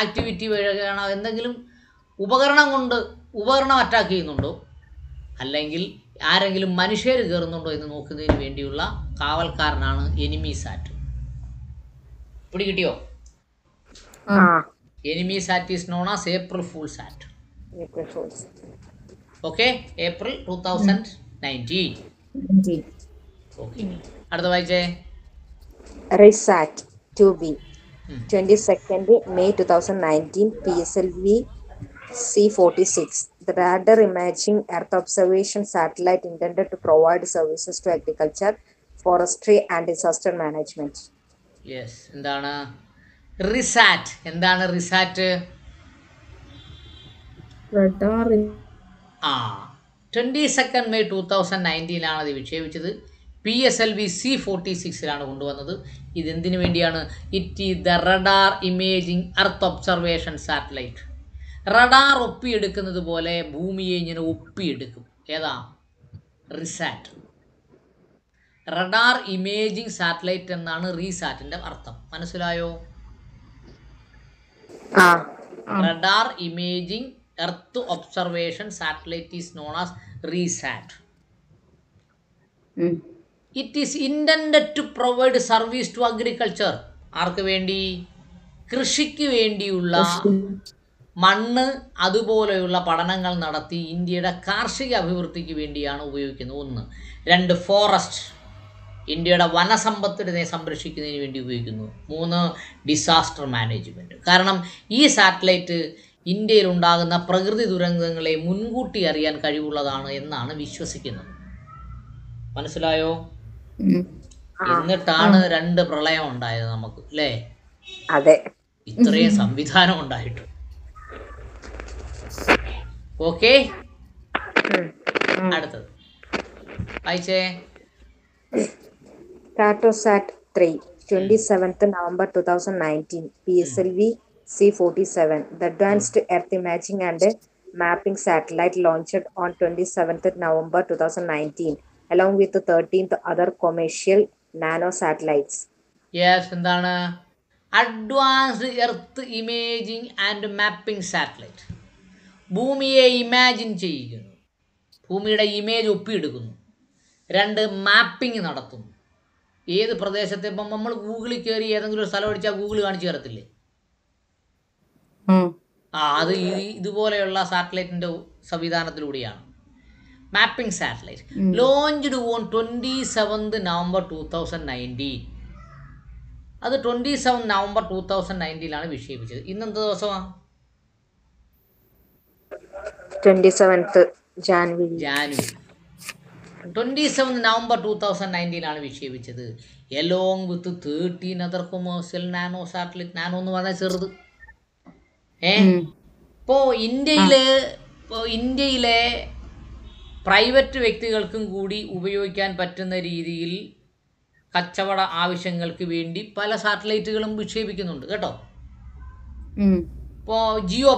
ആക്ടിവിറ്റി വഴിയാണ് എന്തെങ്കിലും ഉപകരണം അറ്റാക്ക് ചെയ്യുന്നുണ്ടോ, അല്ലെങ്കിൽ ആരെങ്കിലും മനുഷ്യർ കയറുന്നുണ്ടോ എന്ന് നോക്കുന്നതിന് വേണ്ടിയുള്ള കാവൽക്കാരനാണ് എനിമിസാറ്റ്. പിടി കിട്ടിയോ? EMISAT is known as April fool sat. Okay. April 2019. Okay. അടുത്ത വായിച്ചേ. RISAT 2B 22nd May 2019 PSLV C-46. The radar imaging earth observation satellite intended to provide services to agriculture, forestry and disaster management. Yes. എന്താണ് റിസാറ്റ്? എന്താണ് RISAT? 22nd May 2019 അത് വിക്ഷേപിച്ചത്. PSLV C-46 കൊണ്ടുവന്നത്. ഇതെന്തിനു വേണ്ടിയാണ്? It is the radar imaging earth observation satellite. Radar ഒപ്പിയെടുക്കുന്നത് പോലെ ഭൂമിയെ ഇങ്ങനെ ഒപ്പിയെടുക്കും. ഏതാ? റിസാറ്റ്. റഡാർ ഇമേജിംഗ് സാറ്റലൈറ്റ് എന്നാണ് റീസാറ്റിന്റെ അർത്ഥം. മനസ്സിലായോ? Radar imaging earth observation satellite is known as RISAT. It is intended to provide service to agriculture. ആർക്ക് വേണ്ടി? കൃഷിക്ക് വേണ്ടിയുള്ള മണ്ണ് അതുപോലെയുള്ള പഠനങ്ങൾ നടത്തി ഇന്ത്യയുടെ കാർഷിക അഭിവൃദ്ധിക്ക് വേണ്ടിയാണ് ഉപയോഗിക്കുന്നത്. 1. 2. ഫോറസ്റ്റ്, ഇന്ത്യയുടെ വനസമ്പത്തിനെ സംരക്ഷിക്കുന്നതിന് വേണ്ടി ഉപയോഗിക്കുന്നു. 3. Disaster management. കാരണം ഈ സാറ്റലൈറ്റ് ഇന്ത്യയിൽ ഉണ്ടാകുന്ന പ്രകൃതി ദുരന്തങ്ങളെ മുൻകൂട്ടി അറിയാൻ കഴിവുള്ളതാണ് എന്നാണ് വിശ്വസിക്കുന്നത്. മനസ്സിലായോ? എന്നിട്ടാണ് 2 പ്രളയം ഉണ്ടായത് നമുക്ക്, അല്ലേ? അതെ, ഇത്രയും സംവിധാനം ഉണ്ടായിട്ട്. ഓക്കെ, അടുത്തത് വായിച്ചേ. Cartosat 3, 27th November 2019, PSLV C-47, the Advanced Earth Imaging and Mapping Satellite launched on 27th November 2019, along with 13th other commercial nano satellites. Yes, എന്താണ് advanced earth imaging and mapping satellite? ഭൂമിയെ imagine ചെയ്യുന്നു, ഭൂമിയുടെ image ഒപ്പിയെടുക്കുന്നു. 2. Mapping നടത്തുന്നു. ഏത് പ്രദേശത്തെ, ഇപ്പം നമ്മൾ ഗൂഗിളിൽ കയറി ഏതെങ്കിലും ഒരു സ്ഥലം അടിച്ചാൽ ഗൂഗിൾ കാണിച്ചു തരത്തില്ലേ? അത് ഇതുപോലെയുള്ള സാറ്റലൈറ്റിൻ്റെ സംവിധാനത്തിലൂടെയാണ്. Mapping satellite launched on 27th November 2019. അത് 27 November 2019 വിക്ഷേപിച്ചത്. ഇന്നെന്ത് ദിവസമാണ്? 27th January. 27 November 2019 വിക്ഷേപിച്ചത്. Along with 13 other commercial nano satellite. Nano എന്ന് പറഞ്ഞാൽ ചെറുത്. ഇപ്പോൾ ഇന്ത്യയിലെ പ്രൈവറ്റ് വ്യക്തികൾക്കും കൂടി ഉപയോഗിക്കാൻ പറ്റുന്ന രീതിയിൽ കച്ചവട ആവശ്യങ്ങൾക്ക് വേണ്ടി പല സാറ്റലൈറ്റുകളും വിക്ഷേപിക്കുന്നുണ്ട് കേട്ടോ. ഇപ്പോൾ ജിയോ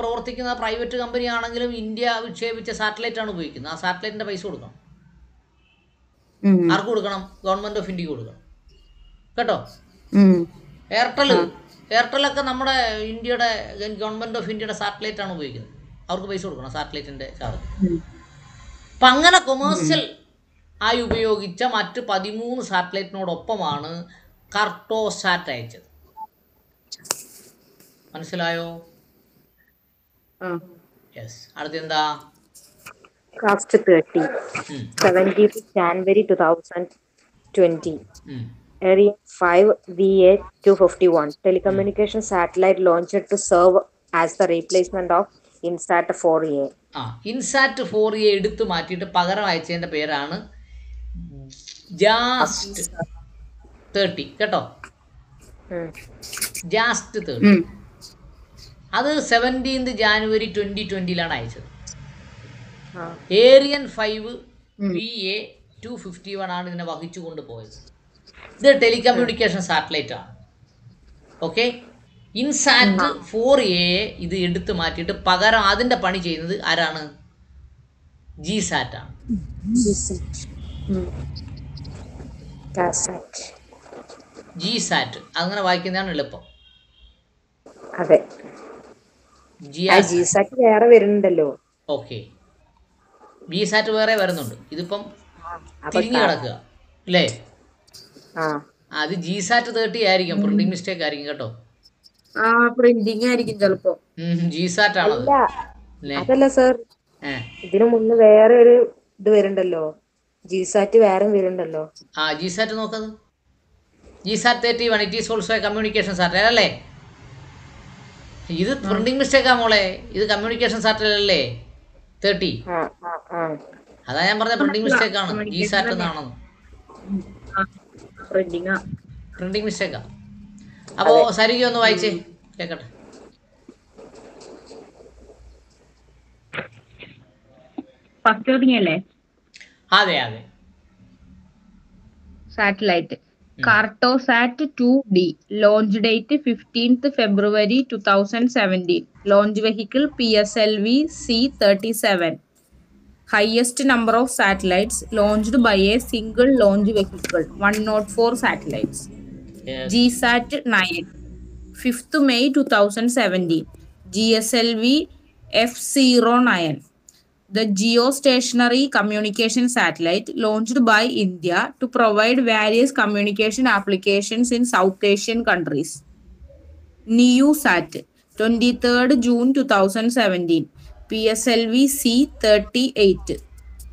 പ്രവർത്തിക്കുന്ന പ്രൈവറ്റ് കമ്പനി ആണെങ്കിലും ഇന്ത്യ വിക്ഷേപിച്ച സാറ്റലൈറ്റാണ് ഉപയോഗിക്കുന്നത്. ആ സാറ്റലൈറ്റിൻ്റെ പൈസ കൊടുക്കണം. ആർക്ക് കൊടുക്കണം? ഗവൺമെൻറ് ഓഫ് ഇന്ത്യക്ക് കൊടുക്കണം കേട്ടോ. എയർടെലൊക്കെ നമ്മുടെ ഇന്ത്യയുടെ ഗവൺമെൻറ് ഓഫ് ഇന്ത്യയുടെ സാറ്റലൈറ്റാണ് ഉപയോഗിക്കുന്നത്. അവർക്ക് പൈസ കൊടുക്കണം, സാറ്റലൈറ്റിൻ്റെ ചാർജ്. അപ്പം അങ്ങനെ കൊമേഴ്സ്യൽ ആയി ഉപയോഗിച്ച മറ്റ് 13 സാറ്റലൈറ്റിനോടൊപ്പമാണ് കാർട്ടോസാറ്റ് അയച്ചത്. മനസ്സിലായോ? Yes. അടുത്തെന്താ? Cast 30, 17th January 2020, Ariane 5 VA-251, telecommunication satellite launched to serve as the replacement of INSAT 4A. INSAT 4A എടുത്തു മാറ്റിയിട്ട് പകരം അയച്ചതിൻ്റെ പേരാണ് ജാസ്റ്റ് 30 കേട്ടോ. ജാസ്റ്റ് 30. അത് 17th January 2020 അയച്ചത്. ഏറിയൻ 5 VA-251 ഇതിനെ വഹിച്ചു കൊണ്ടുപോയത്. ഇത് ടെലികമ്മ്യൂണിക്കേഷൻ സാറ്റലൈറ്റ് ആണ്. ഓക്കെ. ഇൻസാറ്റ് 4A ഇത് എടുത്തു മാറ്റിയിട്ട് പകരം അതിൻ്റെ പണി ചെയ്യുന്നത് ആരാണ്? ജിസാറ്റ് ആണ്. ജിസാറ്റ് അങ്ങനെ വായിക്കുന്നതാണ് എളുപ്പം. അതെ, ജിസാറ്റ് വേറെ വരുന്നുണ്ടല്ലോ. ഓക്കെ, ജിസാറ്റ് വേറെ വരുന്നുണ്ട്. ഇതിപ്പം തിരിഞ്ഞു കിടക്കുക അല്ലേ? അത് ജിസാറ്റ് 30 ആയിരിക്കും. പ്രിന്റിംഗ് മിസ്റ്റേക്ക് ആയിരിക്കും കേട്ടോ. പ്രിന്റിംഗ് ആയിരിക്കും ചിലപ്പോ. ജിസാറ്റ് ആണോ? അതല്ല സർ, ഇതിനു മുന്നേ വേറെ ഒരു ഇത് വരുന്നുണ്ടല്ലോ, ജിസാറ്റ് വേറെ വരുന്നുണ്ടല്ലോ. ജിസാറ്റ് നോക്കത്. GSAT 31 it is also a communication satellite അല്ലേ? ഇത് പ്രിന്റിംഗ് മിസ്റ്റേക്കാ മോളെ. ഇത് കമ്മ്യൂണിക്കേഷൻ സാറ്റലൈറ്റ് അല്ലേ 30? അതാ ഞാൻ പറഞ്ഞ പ്രിന്റിംഗ് മിസ്റ്റേക്ക് ആണ്. ജിസാറ്റ് എന്നാണെന്ന്. പ്രിന്റിംഗ് മിസ്റ്റേക്കാ. അപ്പോ സരിക ഒന്ന് വായിച്ചേ കേക്കട്ടെ. അതെ അതെ. Satellite Cartosat 2D, launch date 15th February 2017, launch vehicle PSLV C-37, highest number of satellites launched by a single launch vehicle, 104 satellites. Yes. GSAT 9, 5th May 2017, GSLV F09, the geostationary communication satellite launched by India to provide various communication applications in South Asian countries. NEUSAT, 23rd June 2017, PSLV C-38,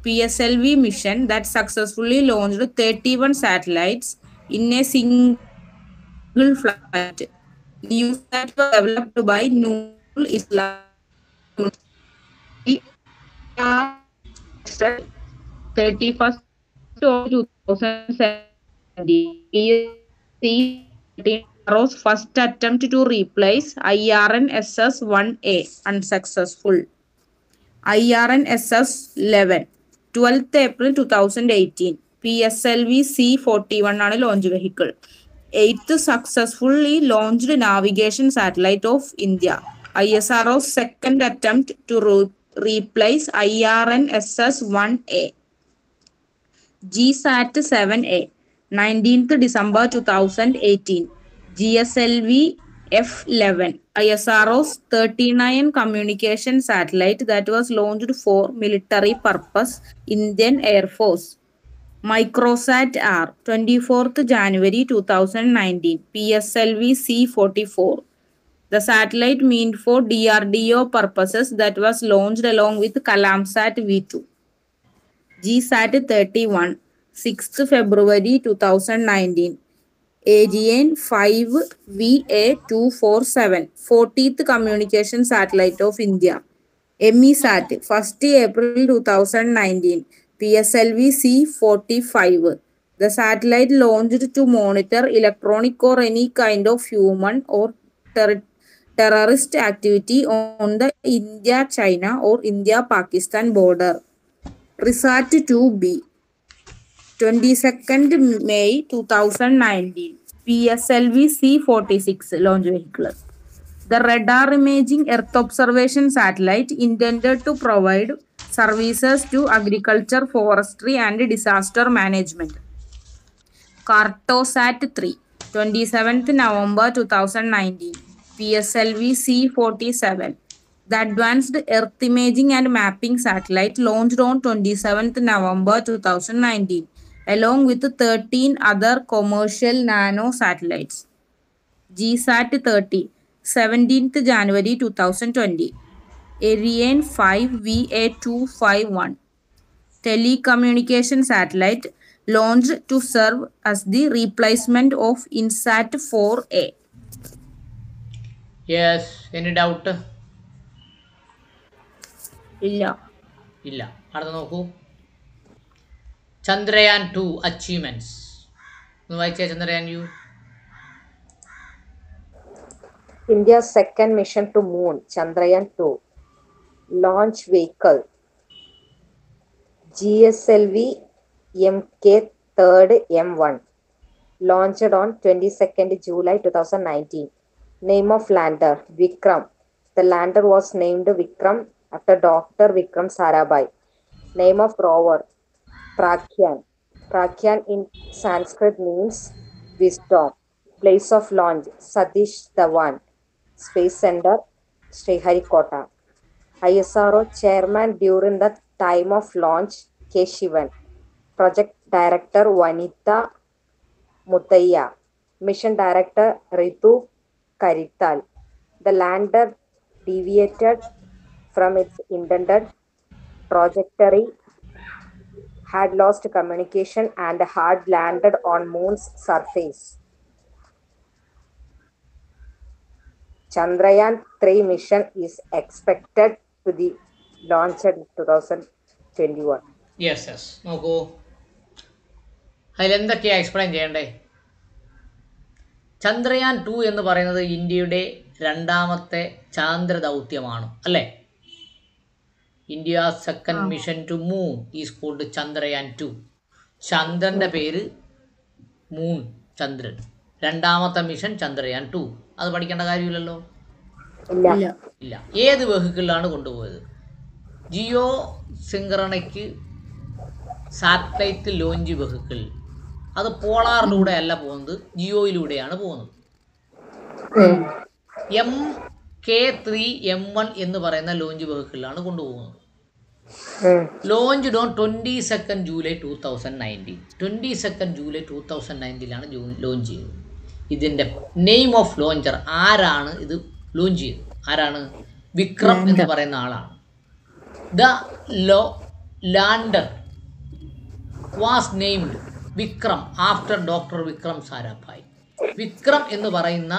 PSLV mission that successfully launched 31 satellites in a single flight. NEUSAT was developed by Noor Islam University, 31st of 2017. PSC-13 first attempt to replace IRNSS-1A unsuccessful. IRNSS-11 12th April 2018. PSLV C-41 ആണ് launch vehicle. 8th successfully launched navigation satellite of India. ISRO's second attempt to replace IRNSS-1A. GSAT 7A, 19th December 2018. GSLV F11, ISRO's 39 communication satellite that was launched for military purpose, Indian Air Force. Microsat R, 24th January 2019, PSLV C-44. The satellite meant for DRDO purposes that was launched along with Kalamsat V2. GSAT 31, 6th February 2019, Ariane 5 VA247, 40th communication satellite of India. MESAT, 1st April 2019, PSLV C-45. The satellite launched to monitor electronic or any kind of human or terrorist activity on the India-China or India-Pakistan border. RISAT 2B, 22nd May 2019, PSLV C-46 launch vehicle. The radar imaging Earth observation satellite intended to provide services to agriculture, forestry, and disaster management. Cartosat 3, 27th November 2019, PSLV C-47. The advanced Earth imaging and mapping satellite launched on 27th November 2019, along with 13 other commercial nano satellites. GSAT 30, 17th January 2020, Ariane 5 VA251, telecommunication satellite launched to serve as the replacement of INSAT 4A. Yes. Any doubt? ഇല്ല. അടുത്ത നോക്കൂ. Chandrayaan 2 achievements. ഒന്ന് വായിച്ചേ ചന്ദ്രയാൻ യു. India's second mission to moon, Chandrayaan 2. Launch vehicle, GSLV Mk3rd M1. Launched on 22nd July 2019. Name of lander, Vikram. The lander was named Vikram after Dr. Vikram Sarabhai. Name of rover, Pragyan. Pragyan in Sanskrit means wisdom. Place of launch, Satish Dhawan. Space Center, Sriharikota. ISRO chairman during the time of launch, K. Shivan. Project director, Vanitha Muthaiya. Mission director, Ritu Karital. The lander deviated from its intended trajectory, had lost communication, and had landed on moon's surface. Chandrayaan 3 mission is expected to be launched in 2021. Yes. നോക്കൂ, അതിലെന്തൊക്കെയാണ് explain ചെയ്യണ്ടേ? ചന്ദ്രയാൻ 2 എന്ന് പറയുന്നത് ഇന്ത്യയുടെ രണ്ടാമത്തെ ചാന്ദ്ര ദൗത്യമാണ്, അല്ലേ? India second mission to moon is called Chandrayaan 2. ചന്ദ്രൻ്റെ പേര് മൂൺ, ചന്ദ്രൻ. രണ്ടാമത്തെ മിഷൻ ചന്ദ്രയാൻ 2. അത് പഠിക്കേണ്ട കാര്യമില്ലല്ലോ. ഇല്ല. ഏത് വെഹിക്കിളിലാണ് കൊണ്ടുപോയത്? ജിയോ സിങ്ക്രണയ്ക്ക് സാറ്റലൈറ്റ് ലോഞ്ച് വെഹിക്കിൾ അത് പോളാറിലൂടെ അല്ല പോകുന്നത്, ജിയോയിലൂടെയാണ് പോകുന്നത്. MK3M1 എന്ന് പറയുന്ന ലോഞ്ച് വെഹിക്കിളാണ് കൊണ്ടുപോകുന്നത്. Launched on 22 July 2019. 22 July 2019 launch ചെയ്തത്. ഇതിൻ്റെ നെയിം ഓഫ് ലോഞ്ചർ, ആരാണ് ഇത് ലോഞ്ച് ചെയ്തത്? ആരാണ്? വിക്രം എന്ന് പറയുന്ന ആളാണ്. The lander was named Vikram after doctor Vikram Sarabhai. Vikram എന്ന് പറയുന്ന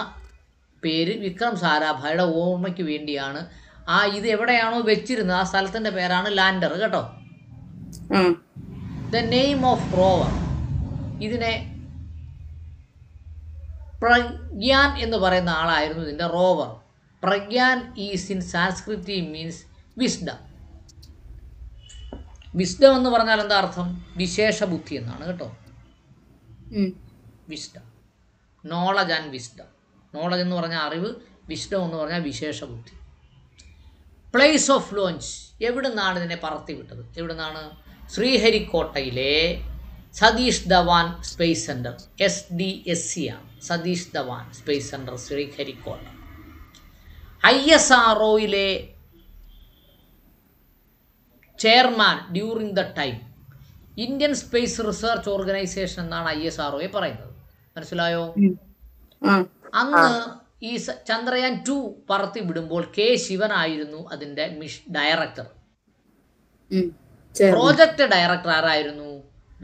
പേര് വിക്രം സാരാഭായുടെ ഓർമ്മയ്ക്ക് വേണ്ടിയാണ്. ഇത് എവിടെയാണോ വെച്ചിരുന്നത് ആ സ്ഥലത്തിൻ്റെ പേരാണ് ലാൻഡർ കേട്ടോ. ദ നെയിം ഓഫ് റോവർ, ഇതിനെ പ്രഗ്യാൻ എന്ന് പറയുന്ന ആളായിരുന്നു ഇതിൻ്റെ rover. Pragyan is in Sanskrit means wisdom. Wisdom എന്ന് പറഞ്ഞാൽ എന്താ അർത്ഥം? വിശേഷ ബുദ്ധി എന്നാണ് കേട്ടോ. Wisdom, knowledge and wisdom. Knowledge എന്ന് പറഞ്ഞാൽ അറിവ്, വിസ്ഡം എന്ന് പറഞ്ഞാൽ വിശേഷ ബുദ്ധി. പ്ലേസ് ഓഫ് ലോഞ്ച്, എവിടെ നിന്നാണ് ഇതിനെ പറത്തി വിട്ടത്? എവിടെ നിന്നാണ്? ശ്രീഹരിക്കോട്ടയിലെ Satish Dhawan space centre, SDSC ആണ്. Satish Dhawan space centre, Sriharikota. ISROയിലെ chairman during the time, Indian space research organisation എന്നാണ് ISROയെ പറയുന്നത്. മനസ്സിലായോ? അന്ന് ഈ ചന്ദ്രയാൻ 2 പറത്തി വിടുമ്പോൾ K ശിവനായിരുന്നു അതിൻ്റെ ഡയറക്ടർ. പ്രോജക്റ്റ് ഡയറക്ടർ ആരായിരുന്നു?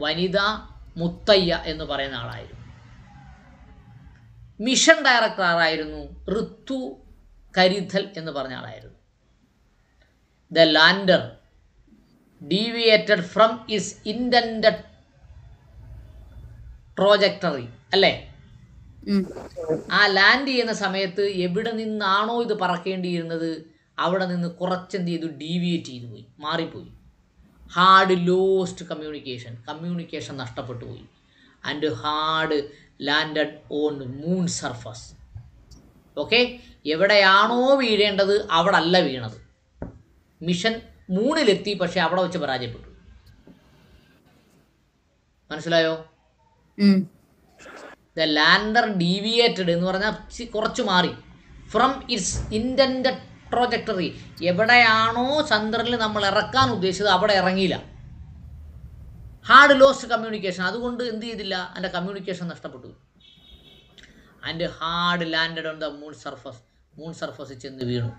വനിത മുത്തയ്യ എന്ന് പറയുന്ന ആളായിരുന്നു. മിഷൻ ഡയറക്ടർ ആരായിരുന്നു? ഋതു കരിധൽ എന്ന് പറഞ്ഞ ആളായിരുന്നു. The lander deviated from its intended trajectory അല്ലേ? ആ ലാൻഡ് ചെയ്യുന്ന സമയത്ത് എവിടെ നിന്നാണോ ഇത് പറക്കേണ്ടിയിരുന്നത് അവിടെ നിന്ന് കുറച്ചെന്ത് ചെയ്തു? ഡീവിയേറ്റ് ചെയ്തു പോയി, മാറിപ്പോയി. ഹാർഡ് ലോസ്റ്റ് കമ്മ്യൂണിക്കേഷൻ നഷ്ടപ്പെട്ടു പോയി. And hard landed on moon surface. Okay, എവിടെയാണോ വീഴേണ്ടത് അവിടെ അല്ല വീണത്. മിഷൻ മൂണിലെത്തി, പക്ഷെ അവിടെ വെച്ച് പരാജയപ്പെട്ടു. മനസ്സിലായോ? ദ ലാൻഡർ ഡീവിയേറ്റഡ് എന്ന് പറഞ്ഞാൽ കുറച്ച് മാറി. ഫ്രം ഇറ്റ്സ് ഇൻറ്റൻഡഡ് ട്രോജക്ടറി, എവിടെയാണോ ചന്ദ്രനിൽ നമ്മൾ ഇറക്കാൻ ഉദ്ദേശിച്ചത് അവിടെ ഇറങ്ങിയില്ല. ഹാർഡ് ലോസ്റ്റ് കമ്മ്യൂണിക്കേഷൻ, അതുകൊണ്ട് എന്ത് ചെയ്തില്ല? അതിൻ്റെ കമ്മ്യൂണിക്കേഷൻ നഷ്ടപ്പെട്ടു. And hard landed on the moon സർഫസിൽ ചെന്ന് വീണു.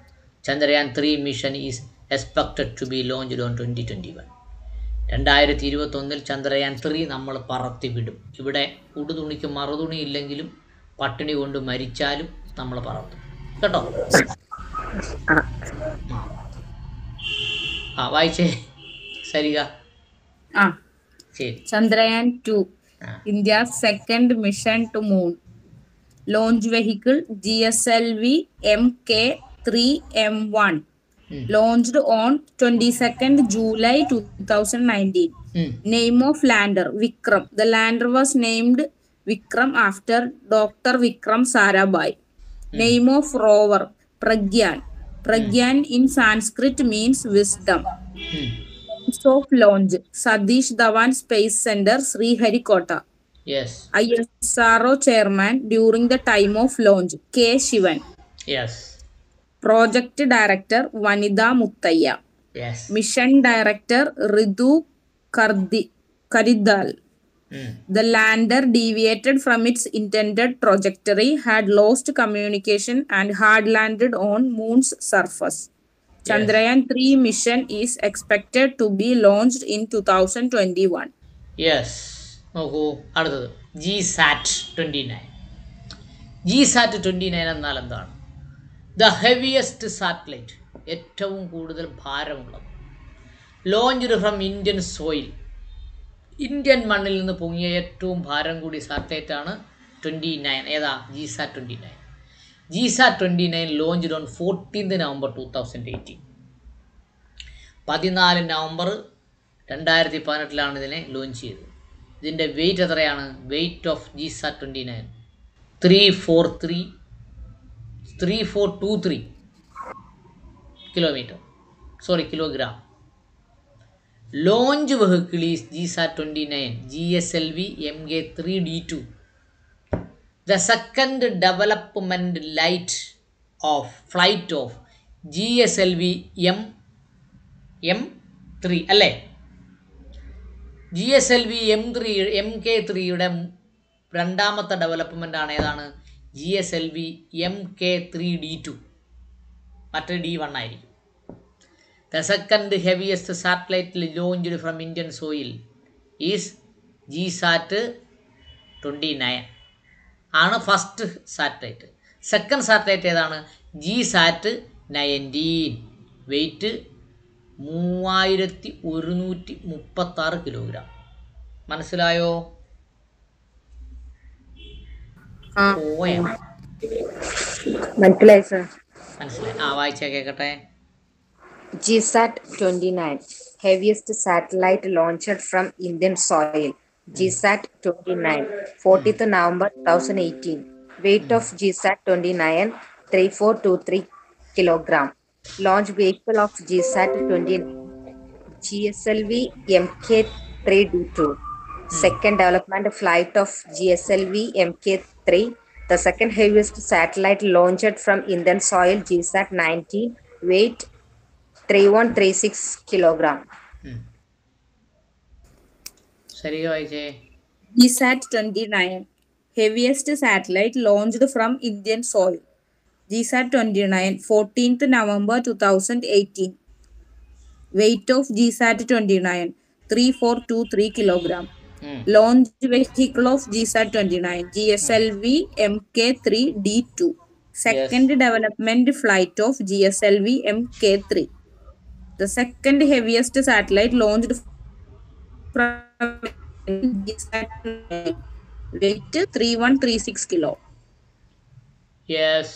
Chandrayaan 3 mission is expected to be launched on 2021. 2021 Chandrayaan 3 നമ്മൾ പറത്തി വിടും. ഇവിടെ ഉടുതുണിക്ക് മറുതുണി ഇല്ലെങ്കിലും പട്ടിണി കൊണ്ട് മരിച്ചാലും നമ്മൾ പറത്തും കേട്ടോ. വായിച്ചേ സരിക. ശരി. Chandrayaan 2, India's second mission to moon. Launch vehicle GSLV MK3M1. Launched on 22nd July 2019. Name of lander Vikram. The lander was named Vikram after Dr. Vikram Sarabhai. Name of rover Pragyan. Pragyan in Sanskrit means wisdom. Of launch Satish Dhawan Space Center, Sriharikota. Yes. ISRO chairman during the time of launch K Shivan. Yes. Project director Vanida Muttaya. Yes. Mission director Ritu Karidal. The lander deviated from its intended trajectory, had lost communication and had landed on moon's surface. Chandrayaan 3 mission is expected to be launched in 2021. Yes. നോക്കൂ അടുത്തത് GSAT-29. GSAT-29 എന്നാൽ എന്താണ്? The heaviest satellite, ഏറ്റവും കൂടുതൽ ഭാരമുള്ളത്. Launched from Indian soil, Indian മണ്ണിൽ നിന്ന് പൊങ്ങിയ ഏറ്റവും ഭാരം കൂടിയ സാറ്റലൈറ്റാണ് 29. ഏതാ? GSAT-29. GSAT-29 launched on 14th November 2018. 14 November 2018 ഇതിനെ ലോഞ്ച് ചെയ്തത്. ഇതിൻ്റെ വെയിറ്റ് എത്രയാണ്? Weight of GSAT-29 3423 kilogram. Launch vehicle is GSAT-29, GSLV MK3D2. The second development flight of GSLV M3 അല്ലേ? GSLV MK3യുടെ രണ്ടാമത്തെ ഡെവലപ്മെൻ്റ് ആണ് ഏതാണ്? GSLV MK3D2. മറ്റേ D1 ആയിരിക്കും. The second heaviest satellite launched from Indian soil is GSAT-29 ആണ് first satellite. Second satellite ഏതാണ്? GSAT-19. Weight 3136 kilogram. മനസ്സിലായോ? പോയോ? മനസ്സിലായി സർ. മനസ്സിലായി. വായിച്ചാ കേക്കട്ടെ. GSAT-29, heaviest satellite launched from Indian soil. GSAT-29, 14th November 2018. Weight of GSAT-29, 3423 kilogram. Launch vehicle of GSAT-29, GSLV MK3D2. Second development flight of GSLV MK3. The second heaviest satellite launched from Indian soil. GSAT-19, weight 3136 kilogram. ശരി വായിച്ചേ. GSAT-29, heaviest satellite launched from Indian soil. GSAT-29, 14th November 2018. Weight of GSAT-29, 3423 kilogram. Launch vehicle of GSAT-29, GSLV MK3D2. Second development flight of GSLV MK3. The second heaviest satellite launched from GSAT-29, weight 3136 kilo. Yes.